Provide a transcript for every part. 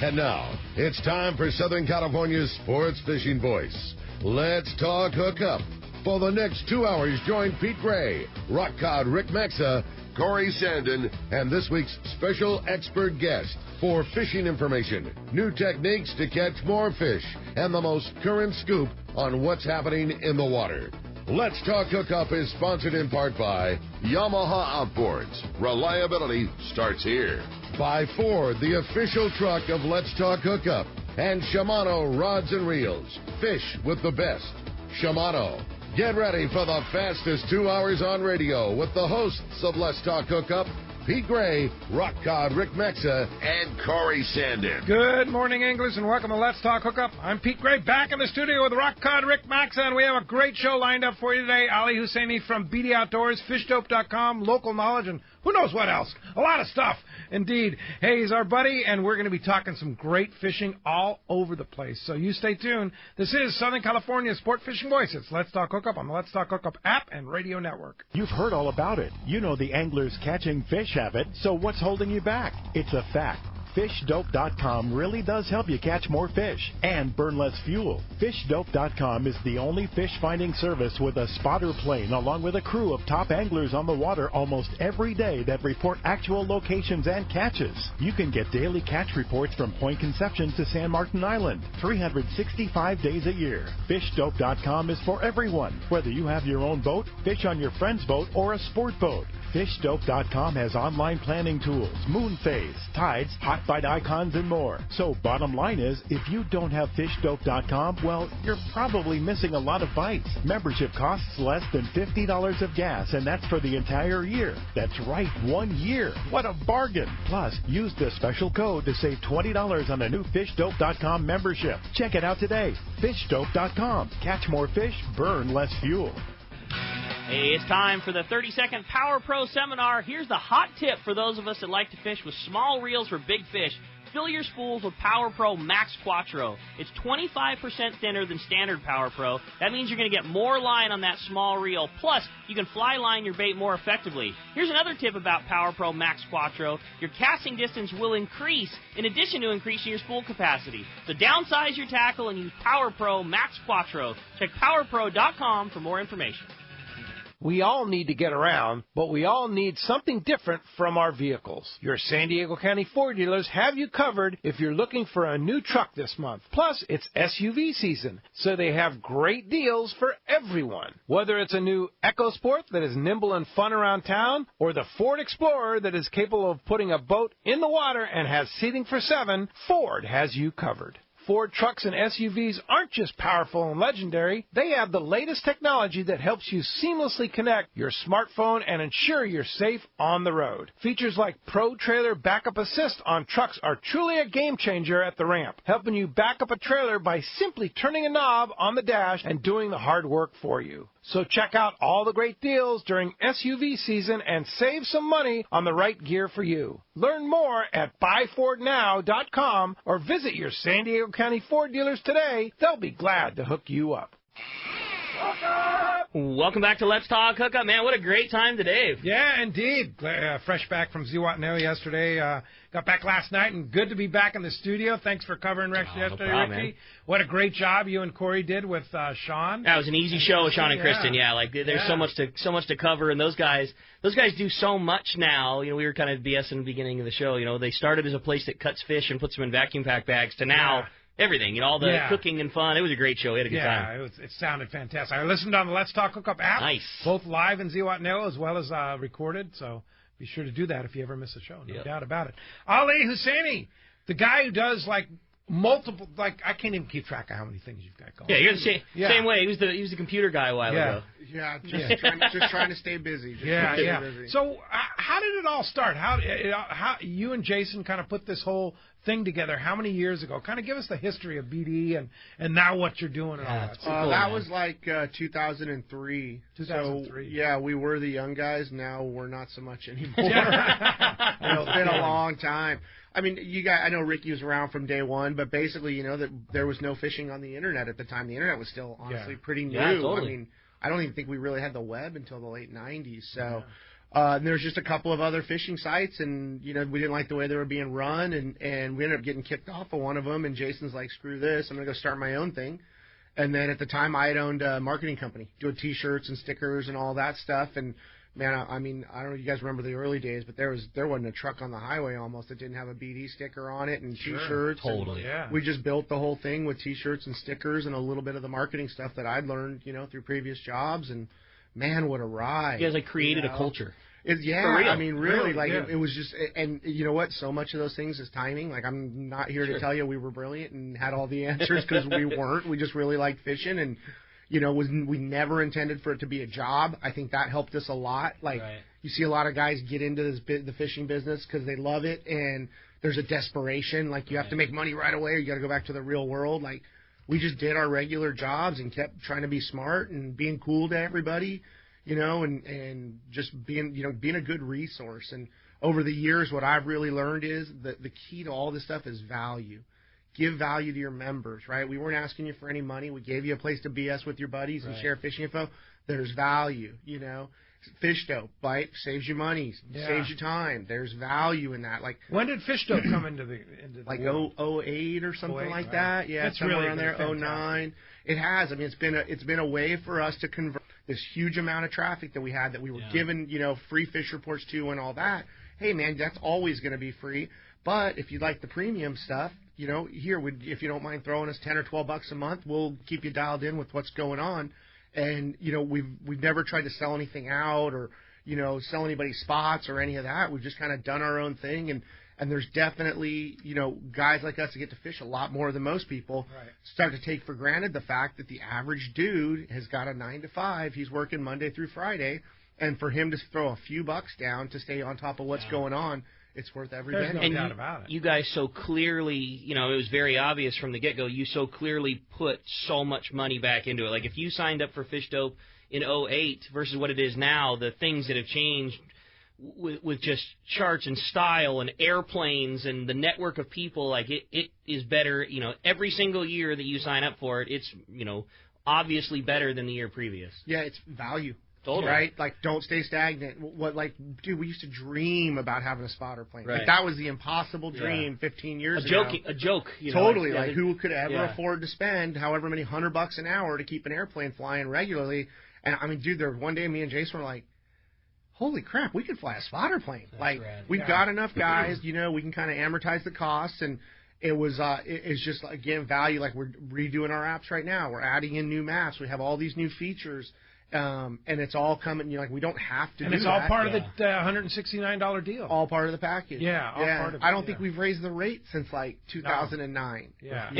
And now, it's time for Southern California's sports fishing voice. Let's talk hookup. For the next 2 hours, join Pete Gray, Rock Cod Rick Maxa, Corey Sandin, and this week's special expert guest for fishing information, new techniques to catch more fish, and the most current scoop on what's happening in the water. Let's Talk Hookup is sponsored in part by Yamaha Outboards. Reliability starts here. By Ford, the official truck of Let's Talk Hookup. And Shimano Rods and Reels. Fish with the best. Shimano. Get ready for the fastest 2 hours on radio with the hosts of Let's Talk Hookup, Pete Gray, Rock Cod Rick Maxa, and Corey Sandin. Good morning, Anglers, and welcome to Let's Talk Hookup. I'm Pete Gray, back in the studio with Rock Cod Rick Maxa, and we have a great show lined up for you today. Ali Hussainy from BD Outdoors, fishdope.com, local knowledge, and who knows what else. A lot of stuff, indeed. Hey, he's our buddy, and we're going to be talking some great fishing all over the place. So you stay tuned. This is Southern California's Sport Fishing Voice. It's Let's Talk Hookup on the Let's Talk Hookup app and radio network. You've heard all about it. You know the anglers catching fish have it, so what's holding you back? It's a fact. FishDope.com really does help you catch more fish and burn less fuel. FishDope.com is the only fish-finding service with a spotter plane along with a crew of top anglers on the water almost every day that report actual locations and catches. You can get daily catch reports from Point Conception to San Martin Island, 365 days a year. FishDope.com is for everyone, whether you have your own boat, fish on your friend's boat, or a sport boat. FishDope.com has online planning tools, moon phase, tides, hot bite icons, and more. So bottom line is, if you don't have FishDope.com, well, you're probably missing a lot of bites. Membership costs less than $50 of gas, and that's for the entire year. That's right, 1 year. What a bargain. Plus, use the special code to save $20 on a new FishDope.com membership. Check it out today. FishDope.com. Catch more fish, burn less fuel. Hey, it's time for the 30-second Power Pro Seminar. Here's the hot tip for those of us that like to fish with small reels for big fish. Fill your spools with Power Pro Max Quattro. It's 25% thinner than standard Power Pro. That means you're going to get more line on that small reel. Plus, you can fly line your bait more effectively. Here's another tip about Power Pro Max Quattro. Your casting distance will increase in addition to increasing your spool capacity. So downsize your tackle and use Power Pro Max Quattro. Check PowerPro.com for more information. We all need to get around, but we all need something different from our vehicles. Your San Diego County Ford dealers have you covered if you're looking for a new truck this month. Plus, it's SUV season, so they have great deals for everyone. Whether it's a new EcoSport that is nimble and fun around town, or the Ford Explorer that is capable of putting a boat in the water and has seating for 7, Ford has you covered. Ford trucks and SUVs aren't just powerful and legendary. They have the latest technology that helps you seamlessly connect your smartphone and ensure you're safe on the road. Features like Pro Trailer Backup Assist on trucks are truly a game changer at the ramp, helping you back up a trailer by simply turning a knob on the dash and doing the hard work for you. So check out all the great deals during SUV season and save some money on the right gear for you. Learn more at buyfordnow.com or visit your San Diego County Ford dealers today. They'll be glad to hook you up. Welcome back to Let's Talk Hookup, man. What a great time today. Yeah, indeed. Fresh back from Zihuatanejo yesterday. Got back last night, and good to be back in the studio. Thanks for covering Rex yesterday, no problem, Ricky. man. What a great job you and Corey did with Sean. That was an easy show with Sean and Kristen. Yeah, like there's so much to cover, and those guys do so much now. You know, we were kind of BSing in the beginning of the show. You know, they started as a place that cuts fish and puts them in vacuum pack bags to now. Yeah. Everything, you know, all the cooking and fun. It was a great show. We had a good time. Yeah, it sounded fantastic. I listened on the Let's Talk Hookup app. Nice. Both live in Zihuatanejo as well as recorded, so be sure to do that if you ever miss a show. No doubt about it. Ali Hussainy, the guy who does, like, multiple, like, I can't even keep track of how many things you've got going. Yeah, you're the same way. He was the computer guy a while ago. Yeah, just trying to stay busy. Busy. So how did it all start? How you and Jason kind of put this whole thing together? How many years ago? Kind of give us the history of BD and now what you're doing and all that. That was like 2003. 2003. So, we were the young guys. Now we're not so much anymore. It's been a long time. I mean, you guys, I know Ricky was around from day one, but basically, you know, that there was no fishing on the internet at the time. The internet was still honestly pretty new. Yeah, totally. I mean, I don't even think we really had the web until the late 90s. So And there's just a couple of other fishing sites, and we didn't like the way they were being run, and we ended up getting kicked off of one of them. And Jason's like, "Screw this! I'm gonna go start my own thing." And then at the time, I had owned a marketing company, doing T-shirts and stickers and all that stuff. And man, I mean, I don't know if you guys remember the early days, but there wasn't a truck on the highway almost that didn't have a BD sticker on it and T-shirts. Totally. And we just built the whole thing with T-shirts and stickers and a little bit of the marketing stuff that I'd learned, through previous jobs. And man, what a ride! You guys created a culture. I mean, really, it was just, and you know what? So much of those things is timing. Like, I'm not here to tell you we were brilliant and had all the answers, because we weren't. We just really liked fishing, and we never intended for it to be a job. I think that helped us a lot. You see a lot of guys get into the fishing business because they love it, and there's a desperation. Like, you have to make money right away, or you got to go back to the real world. Like, we just did our regular jobs and kept trying to be smart and being cool to everybody. And just being a good resource. And over the years, what I've really learned is that the key to all this stuff is value. Give value to your members, right? We weren't asking you for any money. We gave you a place to BS with your buddies and share fishing info. There's value, Fish Dope, right? Saves you money, saves you time. There's value in that. Like, when did Fish Dope come into the world? 08 or something like that. Yeah, that's somewhere really around there. 09. It has. I mean, it's been a way for us to convert this huge amount of traffic that we had, that we were given, free fish reports to and all that. Hey, man, that's always going to be free. But if you'd like the premium stuff, if you don't mind throwing us $10 or $12 a month, we'll keep you dialed in with what's going on. And we've never tried to sell anything out or sell anybody spots or any of that. We've just kind of done our own thing. And there's definitely, guys like us that get to fish a lot more than most people start to take for granted the fact that the average dude has got a 9 to 5. He's working Monday through Friday. And for him to throw a few bucks down to stay on top of what's going on, it's worth every penny. There's no doubt about it. You guys so clearly, it was very obvious from the get-go, you so clearly put so much money back into it. Like, if you signed up for Fish Dope in 08 versus what it is now, the things that have changed with just charts and style and airplanes and the network of people, like, it is better, every single year that you sign up for it, it's, obviously better than the year previous. Yeah, it's value. Totally. Right? Like, don't stay stagnant. Dude, we used to dream about having a spotter plane. Right. Like, that was the impossible dream 15 years ago. A joke. Totally. Who could ever afford to spend however many $100 an hour to keep an airplane flying regularly? And, I mean, dude, one day me and Jason were like, holy crap, we could fly a spotter plane. That's rad. We've got enough guys, we can kind of amortize the costs. And it was, it's just, again, value. Like, we're redoing our apps right now. We're adding in new maps. We have all these new features. And it's all coming. We don't have to. And it's all part of the $169 deal. All part of the package. Yeah, all part of it. I don't think we've raised the rate since 2009. Yeah,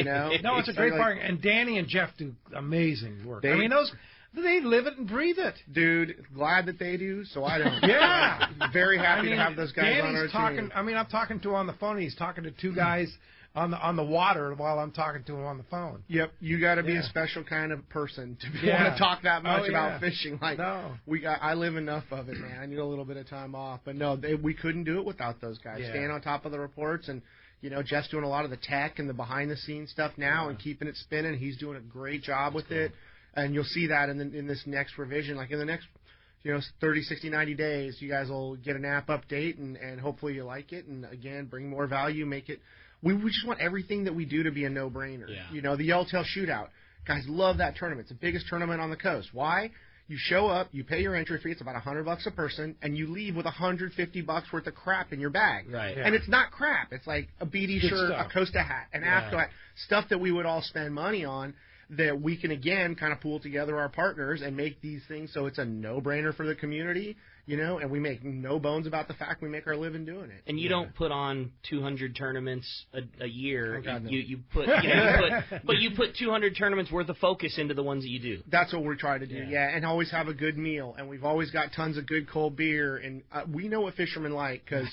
no, it's a great part. And Danny and Jeff do amazing work. They live it and breathe it. Dude, glad that they do, so I don't. Yeah. Very happy to have those guys on our team. I'm talking to him on the phone. He's talking to two guys on the water while I'm talking to him on the phone. Yep, you got to be a special kind of person to be want to talk that much about fishing. I live enough of it, man. I need a little bit of time off, but no, we couldn't do it without those guys. Staying on top of the reports, and Jeff's doing a lot of the tech and the behind the scenes stuff now and keeping it spinning. He's doing a great job with it, and you'll see that in this next revision, like in the next 30, 60, 90 days, you guys will get an app update, and hopefully you like it, and again, bring more value, make it. We just want everything that we do to be a no-brainer. Yeah. The Yellowtail Shootout. Guys love that tournament. It's the biggest tournament on the coast. Why? You show up, you pay your entry fee, it's about $100 a person, and you leave with $150 worth of crap in your bag. Right. And it's not crap. It's like a BD shirt, stuff. a Costa hat, an AFCO hat, stuff that we would all spend money on, that we can, again, kind of pool together our partners and make these things so it's a no-brainer for the community, and we make no bones about the fact we make our living doing it. And you don't put on 200 tournaments a year. Oh, God, no. You put 200 tournaments worth of focus into the ones that you do. That's what we're trying to do, and always have a good meal. And we've always got tons of good cold beer. And we know what fishermen like because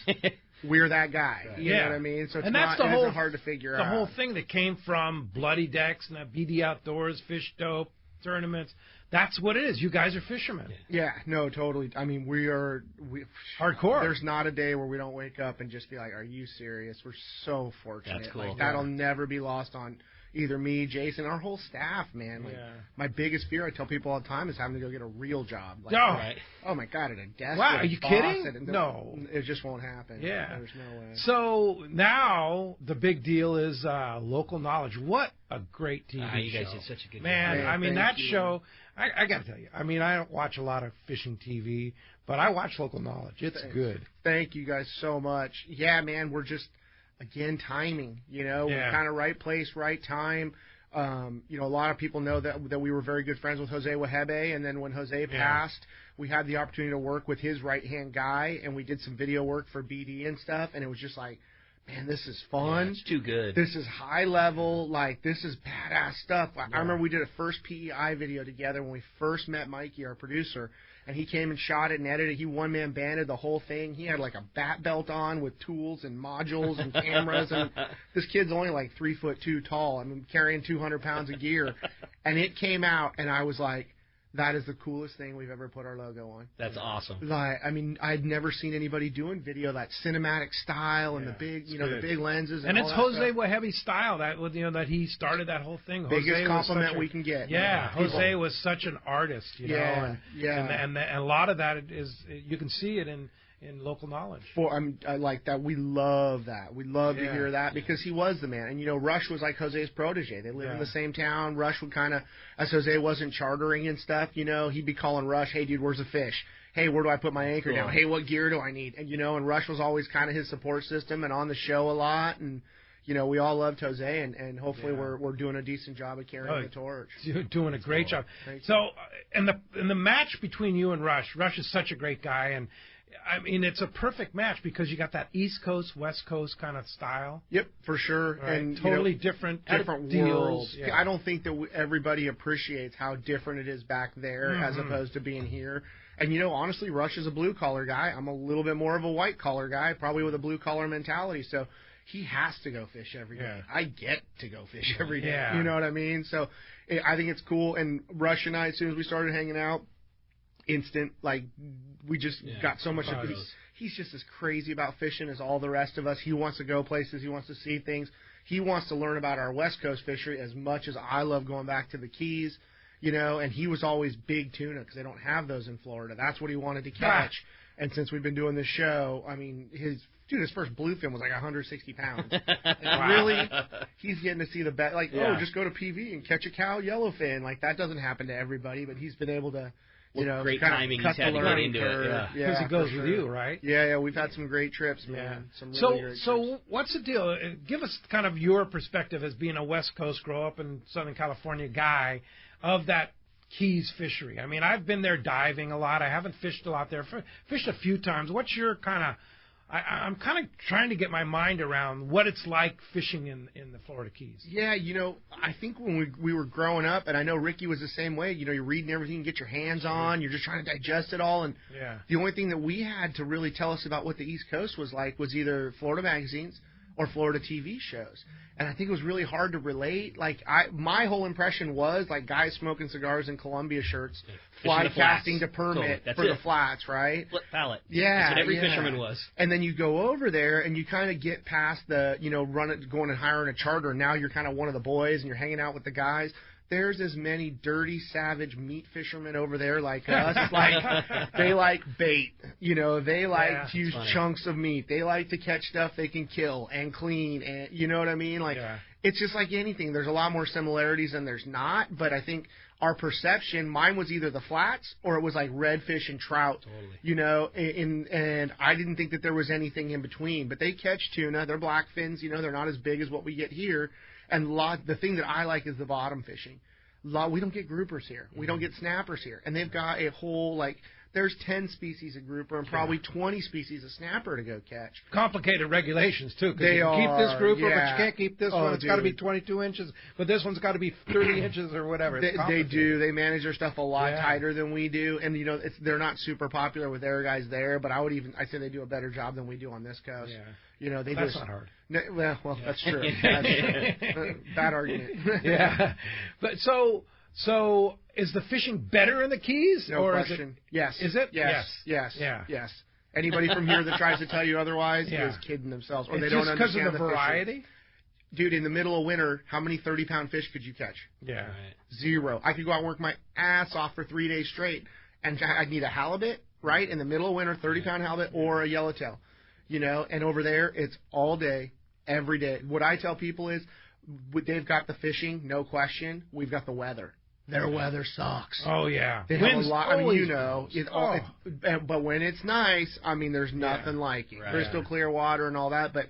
we're that guy. Right. You know what I mean? So it's that's not hard to figure out. The whole thing that came from Bloody Decks and that BD Outdoors, Fish Dope, tournaments. That's what it is. You guys are fishermen. Yeah, no, totally. I mean, we hardcore. There's not a day where we don't wake up and just be like, "Are you serious?" We're so fortunate. That's cool. Like, that'll never be lost on either me, Jason, our whole staff, man. Like, my biggest fear, I tell people all the time, is having to go get a real job. Like, oh my God, at a desk. Wow, are you kidding? No. It just won't happen. Yeah. There's no way. So now the big deal is Local Knowledge. What a great TV show. You guys did such a good job. Man, I mean, that show, I got to tell you, I mean, I don't watch a lot of fishing TV, but I watch Local Knowledge. It's good. Thank you guys so much. Yeah, man, we're just, again, timing. We're kind of right place, right time. A lot of people know that we were very good friends with Jose Wahebe, and then when Jose passed, we had the opportunity to work with his right-hand guy, and we did some video work for BD and stuff, and it was just like, man, this is fun. Yeah, it's too good. This is high level. Like, this is badass stuff. I remember we did a first PEI video together when we first met Mikey, our producer, and he came and shot it and edited it. He one-man banded the whole thing. He had like a bat belt on with tools and modules and cameras. And this kid's only like 3'2" tall. I mean, carrying 200 pounds of gear. And it came out, and I was like, that is the coolest thing we've ever put our logo on. That's awesome. Like, I mean, I'd never seen anybody doing video that cinematic style and the big, the big lenses. And it's Jose Wahebe's style that he started that whole thing. Biggest compliment we can get. Yeah, Jose was such an artist, know. And a lot of that is, you can see it in Local Knowledge. I like that. We love that. We love to hear that because he was the man. And, Rush was like Jose's protege. They lived in the same town. Rush would kind of, as Jose wasn't chartering and stuff, he'd be calling Rush, hey, dude, where's the fish? Hey, where do I put my anchor down? Hey, what gear do I need? And, and Rush was always kind of his support system and on the show a lot. And, we all loved Jose, and hopefully we're doing a decent job of carrying the torch. You're doing a great job. So, and the match between you and Rush is such a great guy, and I mean, it's a perfect match because you got that East Coast, West Coast kind of style. Yep, for sure. Right. And totally different worlds. Yeah. I don't think that everybody appreciates how different it is back there as opposed to being here. And, honestly, Rush is a blue-collar guy. I'm a little bit more of a white-collar guy, probably with a blue-collar mentality. So he has to go fish every day. I get to go fish every day. Yeah. You know what I mean? So I think it's cool. And Rush and I, as soon as we started hanging out, instant, like, we just got so much. He's just as crazy about fishing as all the rest of us. He wants to go places. He wants to see things. He wants to learn about our West Coast fishery as much as I love going back to the Keys, and he was always big tuna because they don't have those in Florida. That's what he wanted to catch. And since we've been doing this show, I mean, his first bluefin was like 160 pounds. Really? He's getting to see the best. Like, just go to PV and catch a cow yellowfin. Like, that doesn't happen to everybody, but he's been able to, great timing he's had to get into it. Because he goes with you, right? Yeah, we've had some great trips, man. Some really great trips. What's the deal? Give us kind of your perspective as being a West Coast, grow up in Southern California guy of that Keys fishery. I mean, I've been there diving a lot. I haven't fished a lot there. Fished a few times. What's your kind of... I'm kind of trying to get my mind around what it's like fishing in the Florida Keys. Yeah, I think when we were growing up, and I know Ricky was the same way, you're reading everything you get your hands on, you're just trying to digest it all, and the only thing that we had to really tell us about what the East Coast was like was either Florida magazines or Florida TV shows. And I think it was really hard to relate. Like, my whole impression was, like, guys smoking cigars in Columbia shirts, fly casting to permit for the flats, right? Flip pallet. Yeah. That's what every fisherman was. And then you go over there, and you kind of get past the, going and hiring a charter, and now you're kind of one of the boys, and you're hanging out with the guys. There's as many dirty, savage meat fishermen over there like us. Like, they like bait. They like to use chunks of meat. They like to catch stuff they can kill and clean. And you know what I mean? Like, it's just like anything. There's a lot more similarities than there's not. But I think our perception, mine was either the flats or it was like redfish and trout. Totally. And I didn't think that there was anything in between. But they catch tuna. They're blackfins. They're not as big as what we get here. And the thing that I like is the bottom fishing. We don't get groupers here. We don't get snappers here. And they've got a whole, there's 10 species of grouper and probably 20 species of snapper to go catch. Complicated regulations, too. Because you can keep this grouper, but you can't keep this one. It's got to be 22 inches, but this one's got to be 30 inches or whatever. They do. They manage their stuff a lot tighter than we do. And, they're not super popular with their guys there, but I'd say they do a better job than we do on this coast. Yeah. That's not hard. Well, that's true. Bad argument. Yeah. But so is the fishing better in the Keys? No question. Yes. Is it? Yes. Yes. Anybody from here that tries to tell you otherwise is kidding themselves, or they don't understand because of the variety. dude, in the middle of winter, how many 30-pound fish could you catch? Yeah. Right. 0. I could go out and work my ass off for 3 days straight, and I'd need a halibut, right, in the middle of winter, 30-pound halibut, or a yellowtail, and over there, it's all day, every day. What I tell people is, they've got the fishing, no question. We've got the weather. Their weather sucks. Oh, yeah. They have a lot. I mean, but when it's nice, I mean, there's nothing like it. Right. Crystal clear water and all that, but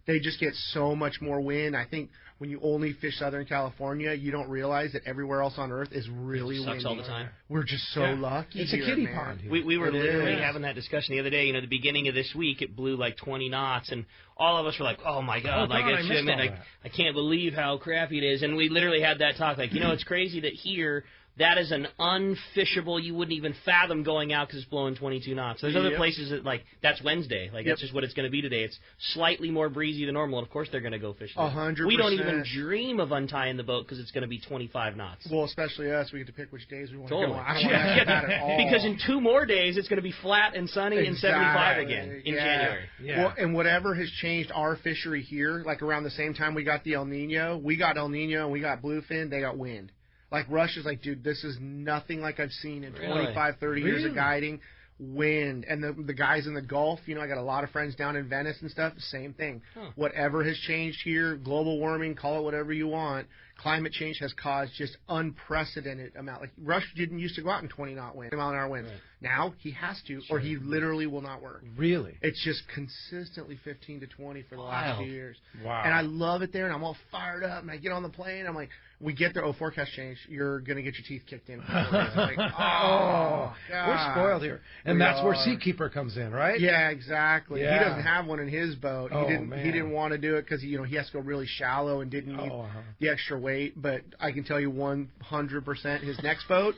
they just get so much more wind. I think when you only fish Southern California, you don't realize that everywhere else on Earth is really windy. Sucks all the time. We're just so lucky. It's a kiddie man. pond here. We were literally having that discussion the other day. The beginning of this week, it blew like 20 knots, and all of us were like, "Oh my God!" I can't believe how crappy it is. And we literally had that talk. It's crazy that here. That is an unfishable. You wouldn't even fathom going out because it's blowing 22 knots. There's other places that that's Wednesday. That's just what it's going to be today. It's slightly more breezy than normal. And of course, they're going to go fishing. 100%. We don't even dream of untying the boat because it's going to be 25 knots. Well, especially us. We get to pick which days we want to Totally. go. I don't want to have that at all. Because in 2 more days, it's going to be flat and sunny and 75 again in January. Yeah. Well, and whatever has changed our fishery here, like around the same time we got the El Nino, we got El Nino and we got bluefin, they got wind. Like, Rush is like, dude, this is nothing like I've seen in 25, 30 years of guiding. Wind. And the guys in the Gulf, I got a lot of friends down in Venice and stuff, same thing. Whatever has changed here, global warming, call it whatever you want, climate change has caused just unprecedented amount. Like, Rush didn't used to go out in 20-knot wind, mile-an-hour winds. Right. Now he has to, or he literally will not work. Really? It's just consistently 15 to 20 for the last few years. Wow. And I love it there, and I'm all fired up, and I get on the plane, I'm like, we get there, forecast change, you're going to get your teeth kicked in. Like, God. We're spoiled here. And that's where Seakeeper comes in, right? Yeah, exactly. Yeah. He doesn't have one in his boat. He didn't want to do it because he has to go really shallow and didn't need the extra weight. But I can tell you 100% his next boat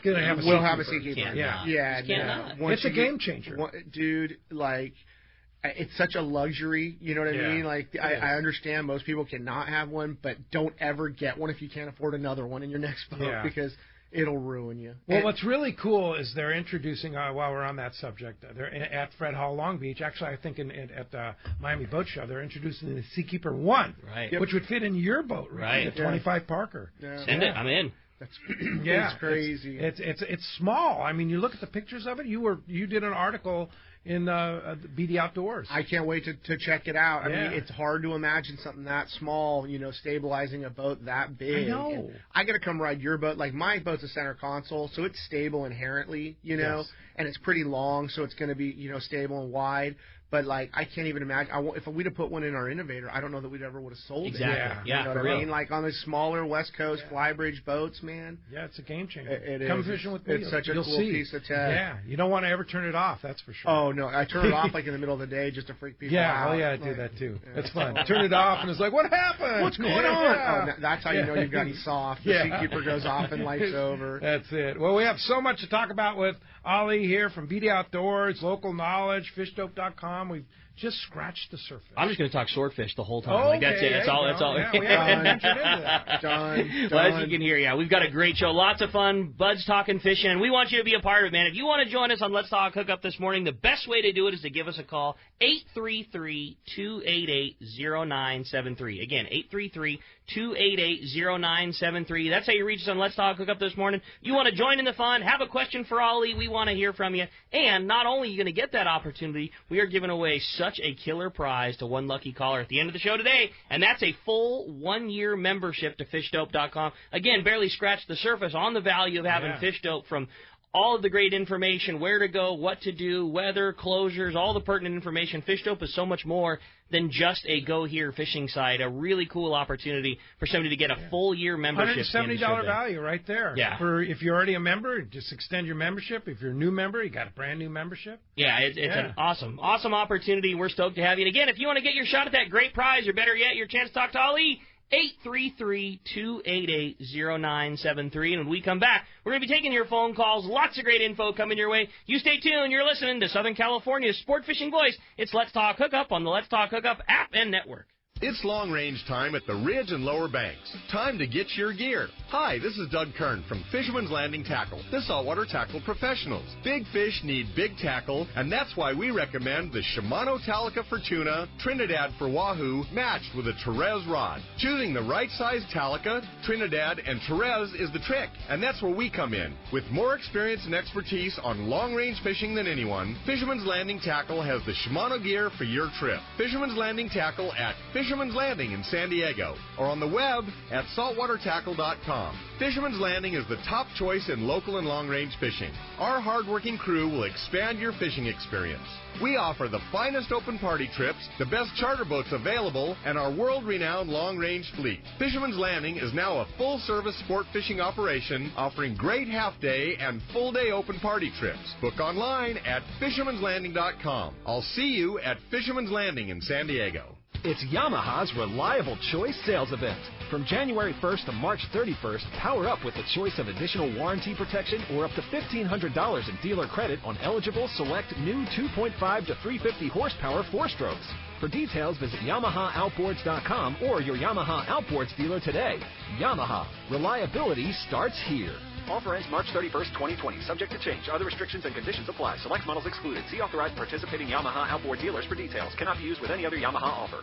will have a Seakeeper. Yeah. It's a game changer. Dude, it's such a luxury, you know what I mean? Like, I understand most people cannot have one, but don't ever get one if you can't afford another one in your next boat because it'll ruin you. Well, what's really cool is they're introducing, while we're on that subject, they're at Fred Hall Long Beach. Actually, I think at the Miami Boat Show, they're introducing the Seakeeper 1, which would fit in your boat, right? The 25 Parker. Yeah. Send it. I'm in. It's crazy. It's small. I mean, you look at the pictures of it. You did an article in BD Outdoors. I can't wait to check it out. I mean, it's hard to imagine something that small, stabilizing a boat that big. I know. And I got to come ride your boat. Like, my boat's a center console, so it's stable inherently, and it's pretty long, so it's going to be, stable and wide. But, I can't even imagine. If we'd have put one in our Innovator, I don't know that we'd ever would have sold it. Exactly. You know what I mean? Like, on the smaller West Coast flybridge boats, man. Yeah, it's a game changer. It Come is. fishing with me. It's such a cool piece of tech. Yeah, you don't want to ever turn it off, that's for sure. Oh, no. I turn it off, in the middle of the day just to freak people out. I do that, too. That's fun. Turn it off, and it's like, what happened? What's going on? Oh, that's how you know you've gotten soft. The Seakeeper goes off and life's over. That's it. Well, we have so much to talk about with Ollie here from BD Outdoors, local knowledge, fishdope.com. We've just scratched the surface. I'm just going to talk swordfish the whole time. That's it. That's all. Yeah, we haven't ventured into that. Done. Well, as you can hear, we've got a great show. Lots of fun. Bud's talking fishing, and we want you to be a part of it, man. If you want to join us on Let's Talk Hookup this morning, the best way to do it is to give us a call, 833-288-0973. Again, 833-288-0973. That's how you reach us on Let's Talk Hookup this morning. You want to join in the fun, have a question for Ollie, we want to hear from you. And not only are you going to get that opportunity, we are giving away such a killer prize to one lucky caller at the end of the show today, and that's a full 1-year membership to fishdope.com. Again, barely scratched the surface on the value of having Fish Dope, from all of the great information, where to go, what to do, weather, closures, all the pertinent information. Fish Dope is so much more than just a go-here fishing site. A really cool opportunity for somebody to get a full year membership. $170 value right there. Yeah. If you're already a member, just extend your membership. If you're a new member, you got a brand new membership. Yeah, it's an awesome opportunity. We're stoked to have you. And again, if you want to get your shot at that great prize, or better yet, your chance to talk to Ali, 833-288-0973. And when we come back, we're going to be taking your phone calls. Lots of great info coming your way. You stay tuned. You're listening to Southern California's sport fishing voice. It's Let's Talk Hookup on the Let's Talk Hookup app and network. It's long-range time at the Ridge and Lower Banks. Time to get your gear. Hi, this is Doug Kern from Fisherman's Landing Tackle, the saltwater tackle professionals. Big fish need big tackle, and that's why we recommend the Shimano Talica for tuna, Trinidad for wahoo, matched with a Terez rod. Choosing the right size Talica, Trinidad, and Terez is the trick, and that's where we come in. With more experience and expertise on long-range fishing than anyone, Fisherman's Landing Tackle has the Shimano gear for your trip. Fisherman's Landing Tackle at Fisherman's Landing in San Diego, or on the web at saltwatertackle.com. Fisherman's Landing is the top choice in local and long-range fishing. Our hard-working crew will expand your fishing experience. We offer the finest open party trips, the best charter boats available, and our world-renowned long-range fleet. Fisherman's Landing is now a full-service sport fishing operation offering great half-day and full-day open party trips. Book online at fishermanslanding.com. I'll see you at Fisherman's Landing in San Diego. It's Yamaha's Reliable Choice sales event. From January 1st to March 31st, power up with the choice of additional warranty protection or up to $1,500 in dealer credit on eligible select new 2.5 to 350 horsepower four-strokes. For details, visit YamahaOutboards.com or your Yamaha Outboards dealer today. Yamaha. Reliability starts here. Offer ends March 31st, 2020. Subject to change. Other restrictions and conditions apply. Select models excluded. See authorized participating Yamaha outboard dealers for details. Cannot be used with any other Yamaha offer.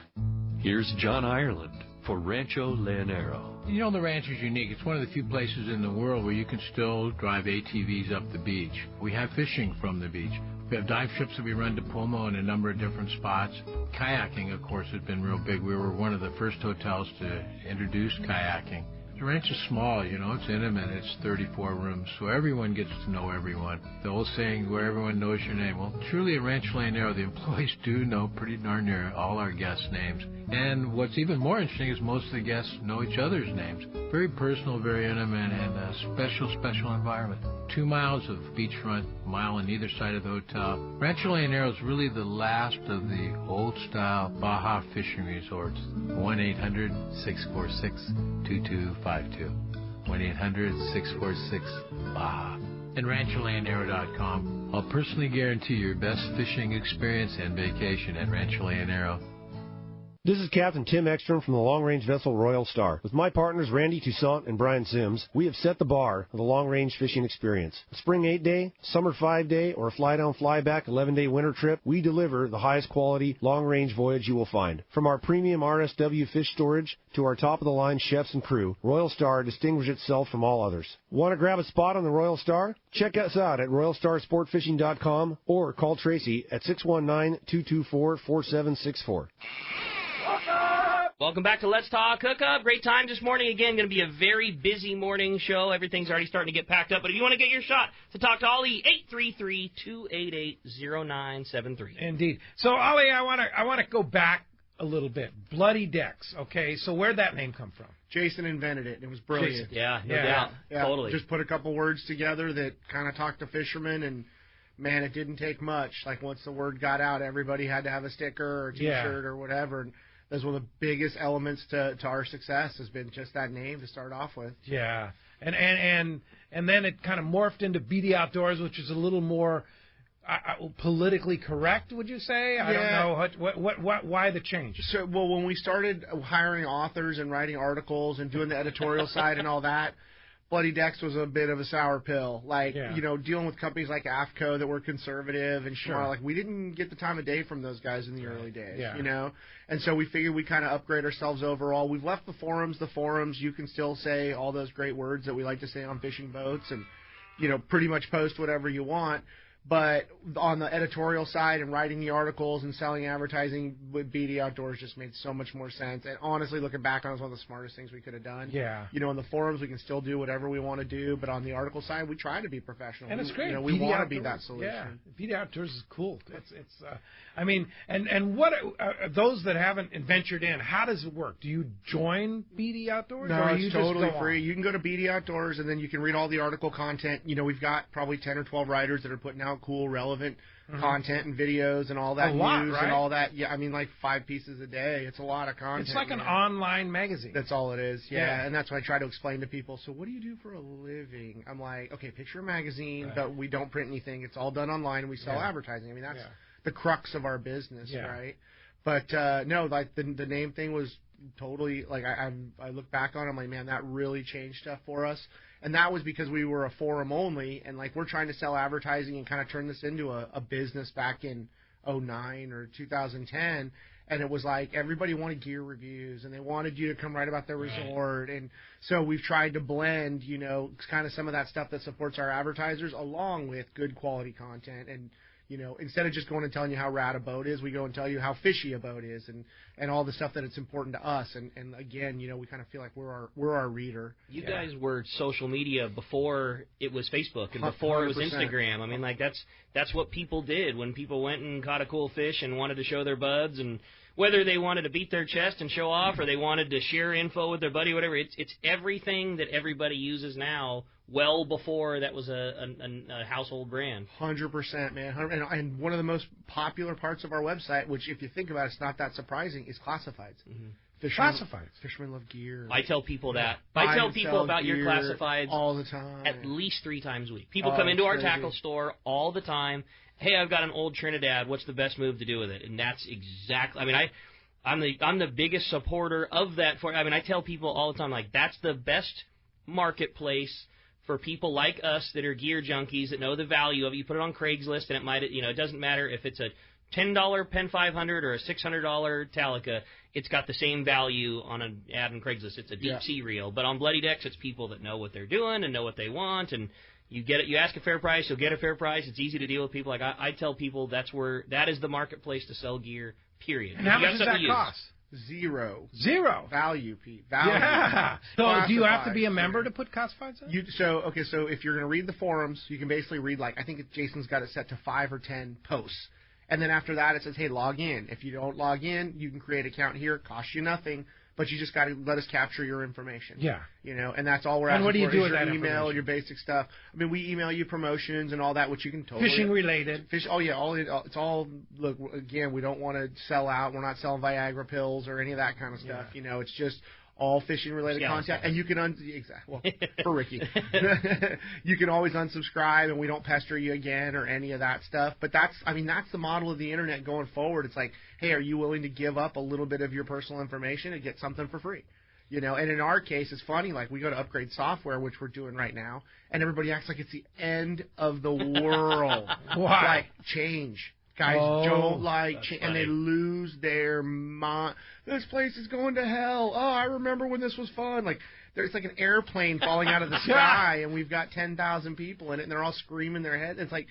Here's John Ireland for Rancho Leonero. You know, the ranch is unique. It's one of the few places in the world where you can still drive ATVs up the beach. We have fishing from the beach. We have dive trips that we run to Pomo in a number of different spots. Kayaking, of course, has been real big. We were one of the first hotels to introduce kayaking. The ranch is small, you know, it's intimate, it's 34 rooms, so everyone gets to know everyone. The old saying, where everyone knows your name. Well, truly at Rancho Leonero, the employees do know pretty darn near all our guests' names. And what's even more interesting is most of the guests know each other's names. Very personal, very intimate, and a special environment. 2 miles of beachfront, a mile on either side of the hotel. Rancho Leonero is really the last of the old-style Baja fishing resorts. 1-800-646-2252. 1-800-646-BAJA. And RanchoLeonero.com. I'll personally guarantee your best fishing experience and vacation at Rancho Leonero. This is Captain Tim Ekstrom from the long-range vessel Royal Star. With my partners Randy Toussaint and Brian Sims, we have set the bar for the long-range fishing experience. A spring 8-day, summer 5-day, or a fly-down, fly-back 11-day winter trip, we deliver the highest quality long-range voyage you will find. From our premium RSW fish storage to our top-of-the-line chefs and crew, Royal Star distinguishes itself from all others. Want to grab a spot on the Royal Star? Check us out at RoyalStarSportFishing.com or call Tracy at 619-224-4764. Welcome back to Let's Talk Hookup. Great time this morning. Again, going to be a very busy morning show. Everything's already starting to get packed up. But if you want to get your shot to talk to Ollie, 833-288-0973. Indeed. So, Ollie, I want to go back a little bit. Bloody Decks. Okay, so where'd that name come from? Jason invented it. It was brilliant. Yeah, no doubt. Yeah, totally. Just put a couple words together that kind of talked to fishermen, and man, it didn't take much. Like once the word got out, everybody had to have a sticker or a T-shirt or whatever. And that's one of the biggest elements to our success has been just that name to start off with. Yeah, and then it kind of morphed into BD Outdoors, which is a little more politically correct, would you say? I don't know. Why the change? So, well, when we started hiring authors and writing articles and doing the editorial side and all that, Bloody Decks was a bit of a sour pill. Like, you know, dealing with companies like AFCO that were conservative and Shimano, like we didn't get the time of day from those guys in the early days, you know? And so we figured we kind of upgrade ourselves overall. We've left the forums. You can still say all those great words that we like to say on fishing boats and, you know, pretty much post whatever you want. But on the editorial side and writing the articles and selling advertising with BD Outdoors just made so much more sense. And honestly, looking back on it, was one of the smartest things we could have done. Yeah. You know, in the forums, we can still do whatever we want to do, but on the article side, we try to be professional. And it's great. You know, we want to be that solution. Yeah, BD Outdoors is cool. I mean, and what those that haven't ventured in, how does it work? Do you join BD Outdoors? No, or it's you totally just free. You can go to BD Outdoors, and then you can read all the article content. You know, we've got probably 10 or 12 writers that are putting out cool, relevant content and videos and all that news and all that. Yeah, I mean, like 5 pieces a day. It's a lot of content. It's like an online magazine. That's all it is. Yeah, and that's what I try to explain to people. So what do you do for a living? I'm like, okay, picture a magazine, but we don't print anything. It's all done online, and we sell advertising. I mean, that's the crux of our business, right? But no, like the name thing was totally like I look back on it, I'm like, man, that really changed stuff for us. And that was because we were a forum only, and like we're trying to sell advertising and kind of turn this into a business back in 2009 or 2010. And it was like everybody wanted gear reviews, and they wanted you to come write about their resort. And so we've tried to blend, you know, kind of some of that stuff that supports our advertisers along with good quality content. And, you know, instead of just going and telling you how rad a boat is, we go and tell you how fishy a boat is and all the stuff that it's important to us. And again, you know, we kind of feel like we're our reader. You guys were social media before it was Facebook and before 100%. It was Instagram. I mean, like that's what people did when people went and caught a cool fish and wanted to show their buds, and whether they wanted to beat their chest and show off or they wanted to share info with their buddy, whatever. It's everything that everybody uses now. Well before that was a household brand. 100%, man. And one of the most popular parts of our website, which if you think about it, it's not that surprising, is classifieds. Mm-hmm. Classifieds. Fishermen love gear. I tell people that. I tell people about your classifieds all the time. At least 3 times a week. People come into our tackle store all the time. Hey, I've got an old Trinidad. What's the best move to do with it? And that's exactly. I mean, I'm the biggest supporter of that. I tell people all the time, like, that's the best marketplace for people like us that are gear junkies that know the value of it. You put it on Craigslist, and it might, you know, it doesn't matter if it's a $10 Pen 500 or a $600 Talica. It's got the same value on an ad on Craigslist. It's a deep sea reel. But on Bloody Decks, it's people that know what they're doing and know what they want, and you get it. You ask a fair price, you'll get a fair price. It's easy to deal with people. Like I tell people, that is the marketplace to sell gear. Period. And how much does that cost? Zero value, Pete. Value. Yeah. So do you have to be a member to put classifieds on? So if you're going to read the forums, you can basically read, like, I think Jason's got it set to 5 or 10 posts. And then after that, it says, hey, log in. If you don't log in, you can create an account here. It costs you nothing, but you just got to let us capture your information. Yeah. You know, and that's all we're asking for. And what do you do with your that email, your basic stuff. I mean, we email you promotions and all that, which you can totally. Fishing related. It's all, look, again, we don't want to sell out. We're not selling Viagra pills or any of that kind of stuff. You know, it's just all fishing related content, and you can for Ricky, you can always unsubscribe, and we don't pester you again or any of that stuff. But that's the model of the internet going forward. It's like, hey, are you willing to give up a little bit of your personal information and get something for free? You know, and in our case, it's funny. Like, we go to upgrade software, which we're doing right now, and everybody acts like it's the end of the world. Why? Like, change. Guys don't like change, and they lose their mind. This place is going to hell. Oh, I remember when this was fun. Like, there's like an airplane falling out of the sky, and we've got 10,000 people in it, and they're all screaming their head. It's like,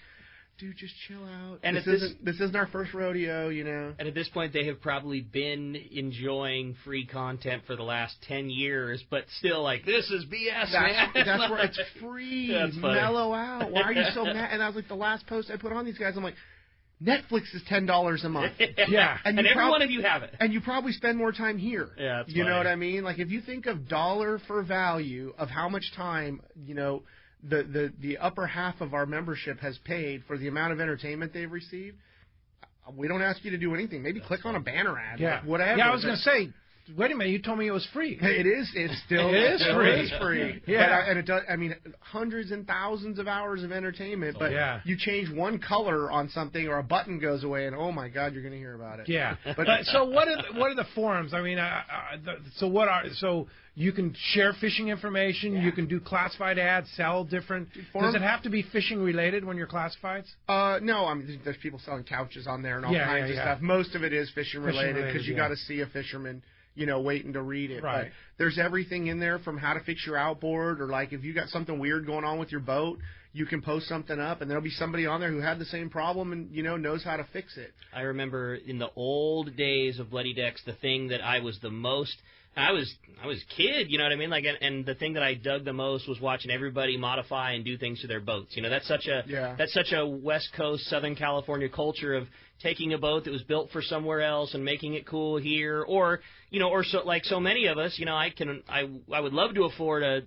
dude, just chill out. And this isn't our first rodeo, you know. And at this point, they have probably been enjoying free content for the last 10 years, but still, like, this is BS, man. That's where it's free. Mellow out. Why are you so mad? And I was like, the last post I put on these guys, I'm like, Netflix is $10 a month. Yeah, and every one of you have it. And you probably spend more time here. Yeah, that's you know what I mean? Like, if you think of dollar for value of how much time, you know, the upper half of our membership has paid for the amount of entertainment they've received, we don't ask you to do anything. Maybe click on a banner ad, like whatever. Yeah, I was going to say, wait a minute, you told me it was free. It is. It's still free. Yeah. And it does. I mean, hundreds and thousands of hours of entertainment. But you change one color on something, or a button goes away, and oh my God, you're going to hear about it. Yeah. But so what are the forums? I mean, so you can share fishing information. You can do classified ads, sell different. Does it have to be fishing related when you're classifieds? No. I mean, there's people selling couches on there and all kinds of stuff. Most of it is fishing related because you got to see a fisherman, you know, waiting to read it. Right. But there's everything in there from how to fix your outboard, or like if you got something weird going on with your boat, you can post something up, and there'll be somebody on there who had the same problem and, you know, knows how to fix it. I remember in the old days of Bloody Decks, the thing that I was the most. I was a kid, you know what I mean? Like, and the thing that I dug the most was watching everybody modify and do things to their boats. You know, that's such a West Coast, Southern California culture of taking a boat that was built for somewhere else and making it cool here, or you know, or so like so many of us, you know, I would love to afford a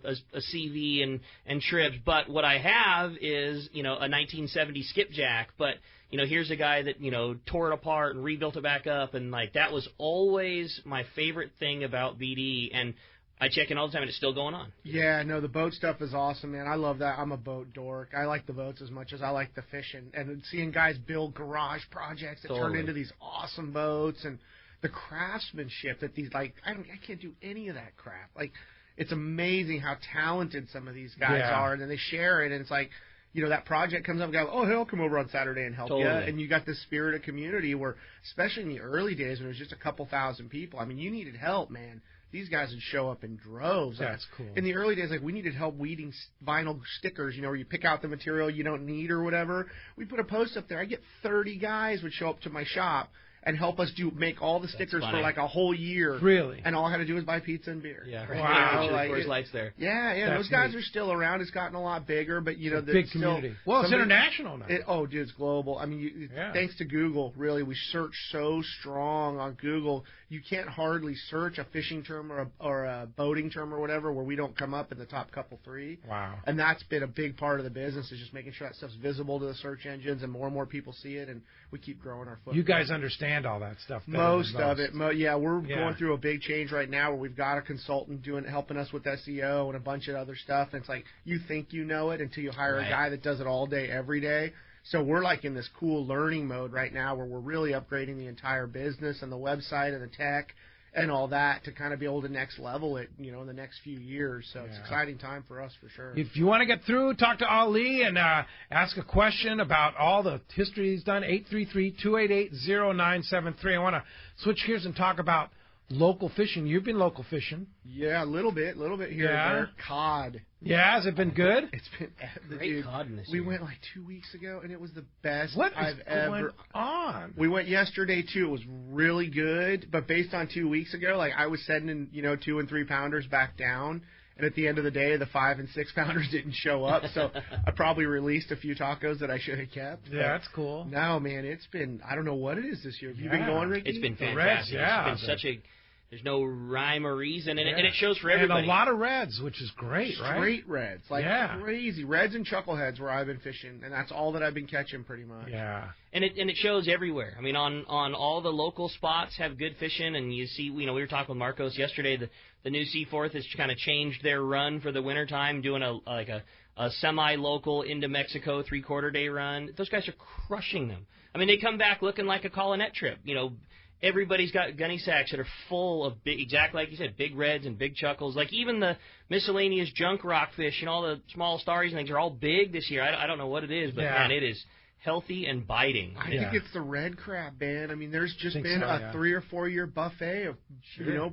CV and Tribs, but what I have is, you know, a 1970 skipjack, but you know, here's a guy that, you know, tore it apart and rebuilt it back up, and like that was always my favorite thing about BD, and I check in all the time, and it's still going on. Yeah, no, the boat stuff is awesome, man. I love that. I'm a boat dork. I like the boats as much as I like the fishing, and seeing guys build garage projects that turn into these awesome boats, and the craftsmanship that these, like, I can't do any of that crap. Like, it's amazing how talented some of these guys are, and then they share it, and it's like, you know, that project comes up and goes, oh, hey, I'll come over on Saturday and help you. And you got this spirit of community where, especially in the early days when it was just a couple thousand people, I mean, you needed help, man. These guys would show up in droves. That's cool. In the early days, like, we needed help weeding vinyl stickers, you know, where you pick out the material you don't need or whatever. We put a post up there. I get 30 guys would show up to my shop and help us make all the stickers for like a whole year. Really? And all I had to do was buy pizza and beer. Yeah. Wow. You know, like, lights there. Yeah. Those guys are still around. It's gotten a lot bigger, but you know, big community. Well, it's international now. Dude, it's global. I mean, thanks to Google, really, we search so strong on Google. You can't hardly search a fishing term or a boating term or whatever where we don't come up in the top couple three. Wow. And that's been a big part of the business, is just making sure that stuff's visible to the search engines and more people see it, and we keep growing our footprint. You guys understand all that stuff better most than of it. We're going through a big change right now where we've got a consultant helping us with SEO and a bunch of other stuff. And it's like, you think you know it until you hire a guy that does it all day, every day. So we're like in this cool learning mode right now where we're really upgrading the entire business and the website and the tech and all that to kind of be able to next level it, you know, in the next few years. So it's an exciting time for us for sure. If you want to get through, talk to Ali and ask a question about all the history he's done, 833-288-0973. I want to switch gears and talk about local fishing. You've been local fishing. Yeah, a little bit here and there. Cod. Yeah, has it been good? It's been great cod in this We year. went like 2 weeks ago, and it was the best I've ever on. We went yesterday too. It was really good, but based on 2 weeks ago, like I was sending 2 and 3 pounders back down, and at the end of the day, the 5 and 6 pounders didn't show up. So I probably released a few tacos that I should have kept. Yeah, that's cool. No, man, it's been, I don't know what it is this year. Have you been going, Ricky? It's been fantastic. Reds, It's been such a. There's no rhyme or reason, and it shows for everybody. And a lot of reds, which is great, right? Straight reds, crazy. Reds and chuckleheads where I've been fishing, and that's all that I've been catching pretty much. Yeah. And it shows everywhere. I mean, on all the local spots have good fishing, and you see, we were talking with Marcos yesterday. The new Seaforth has kind of changed their run for the wintertime, doing a semi-local into Mexico 3/4 day run. Those guys are crushing them. I mean, they come back looking like a Colonette trip, Everybody's got gunny sacks that are full of big, exactly like you said, big reds and big chuckles. Like even the miscellaneous junk rockfish and all the small starries and things are all big this year. I don't know what it is, but man, it is healthy and biting. I think it's the red crab, man. I mean, there's just been a 3 or 4 year buffet of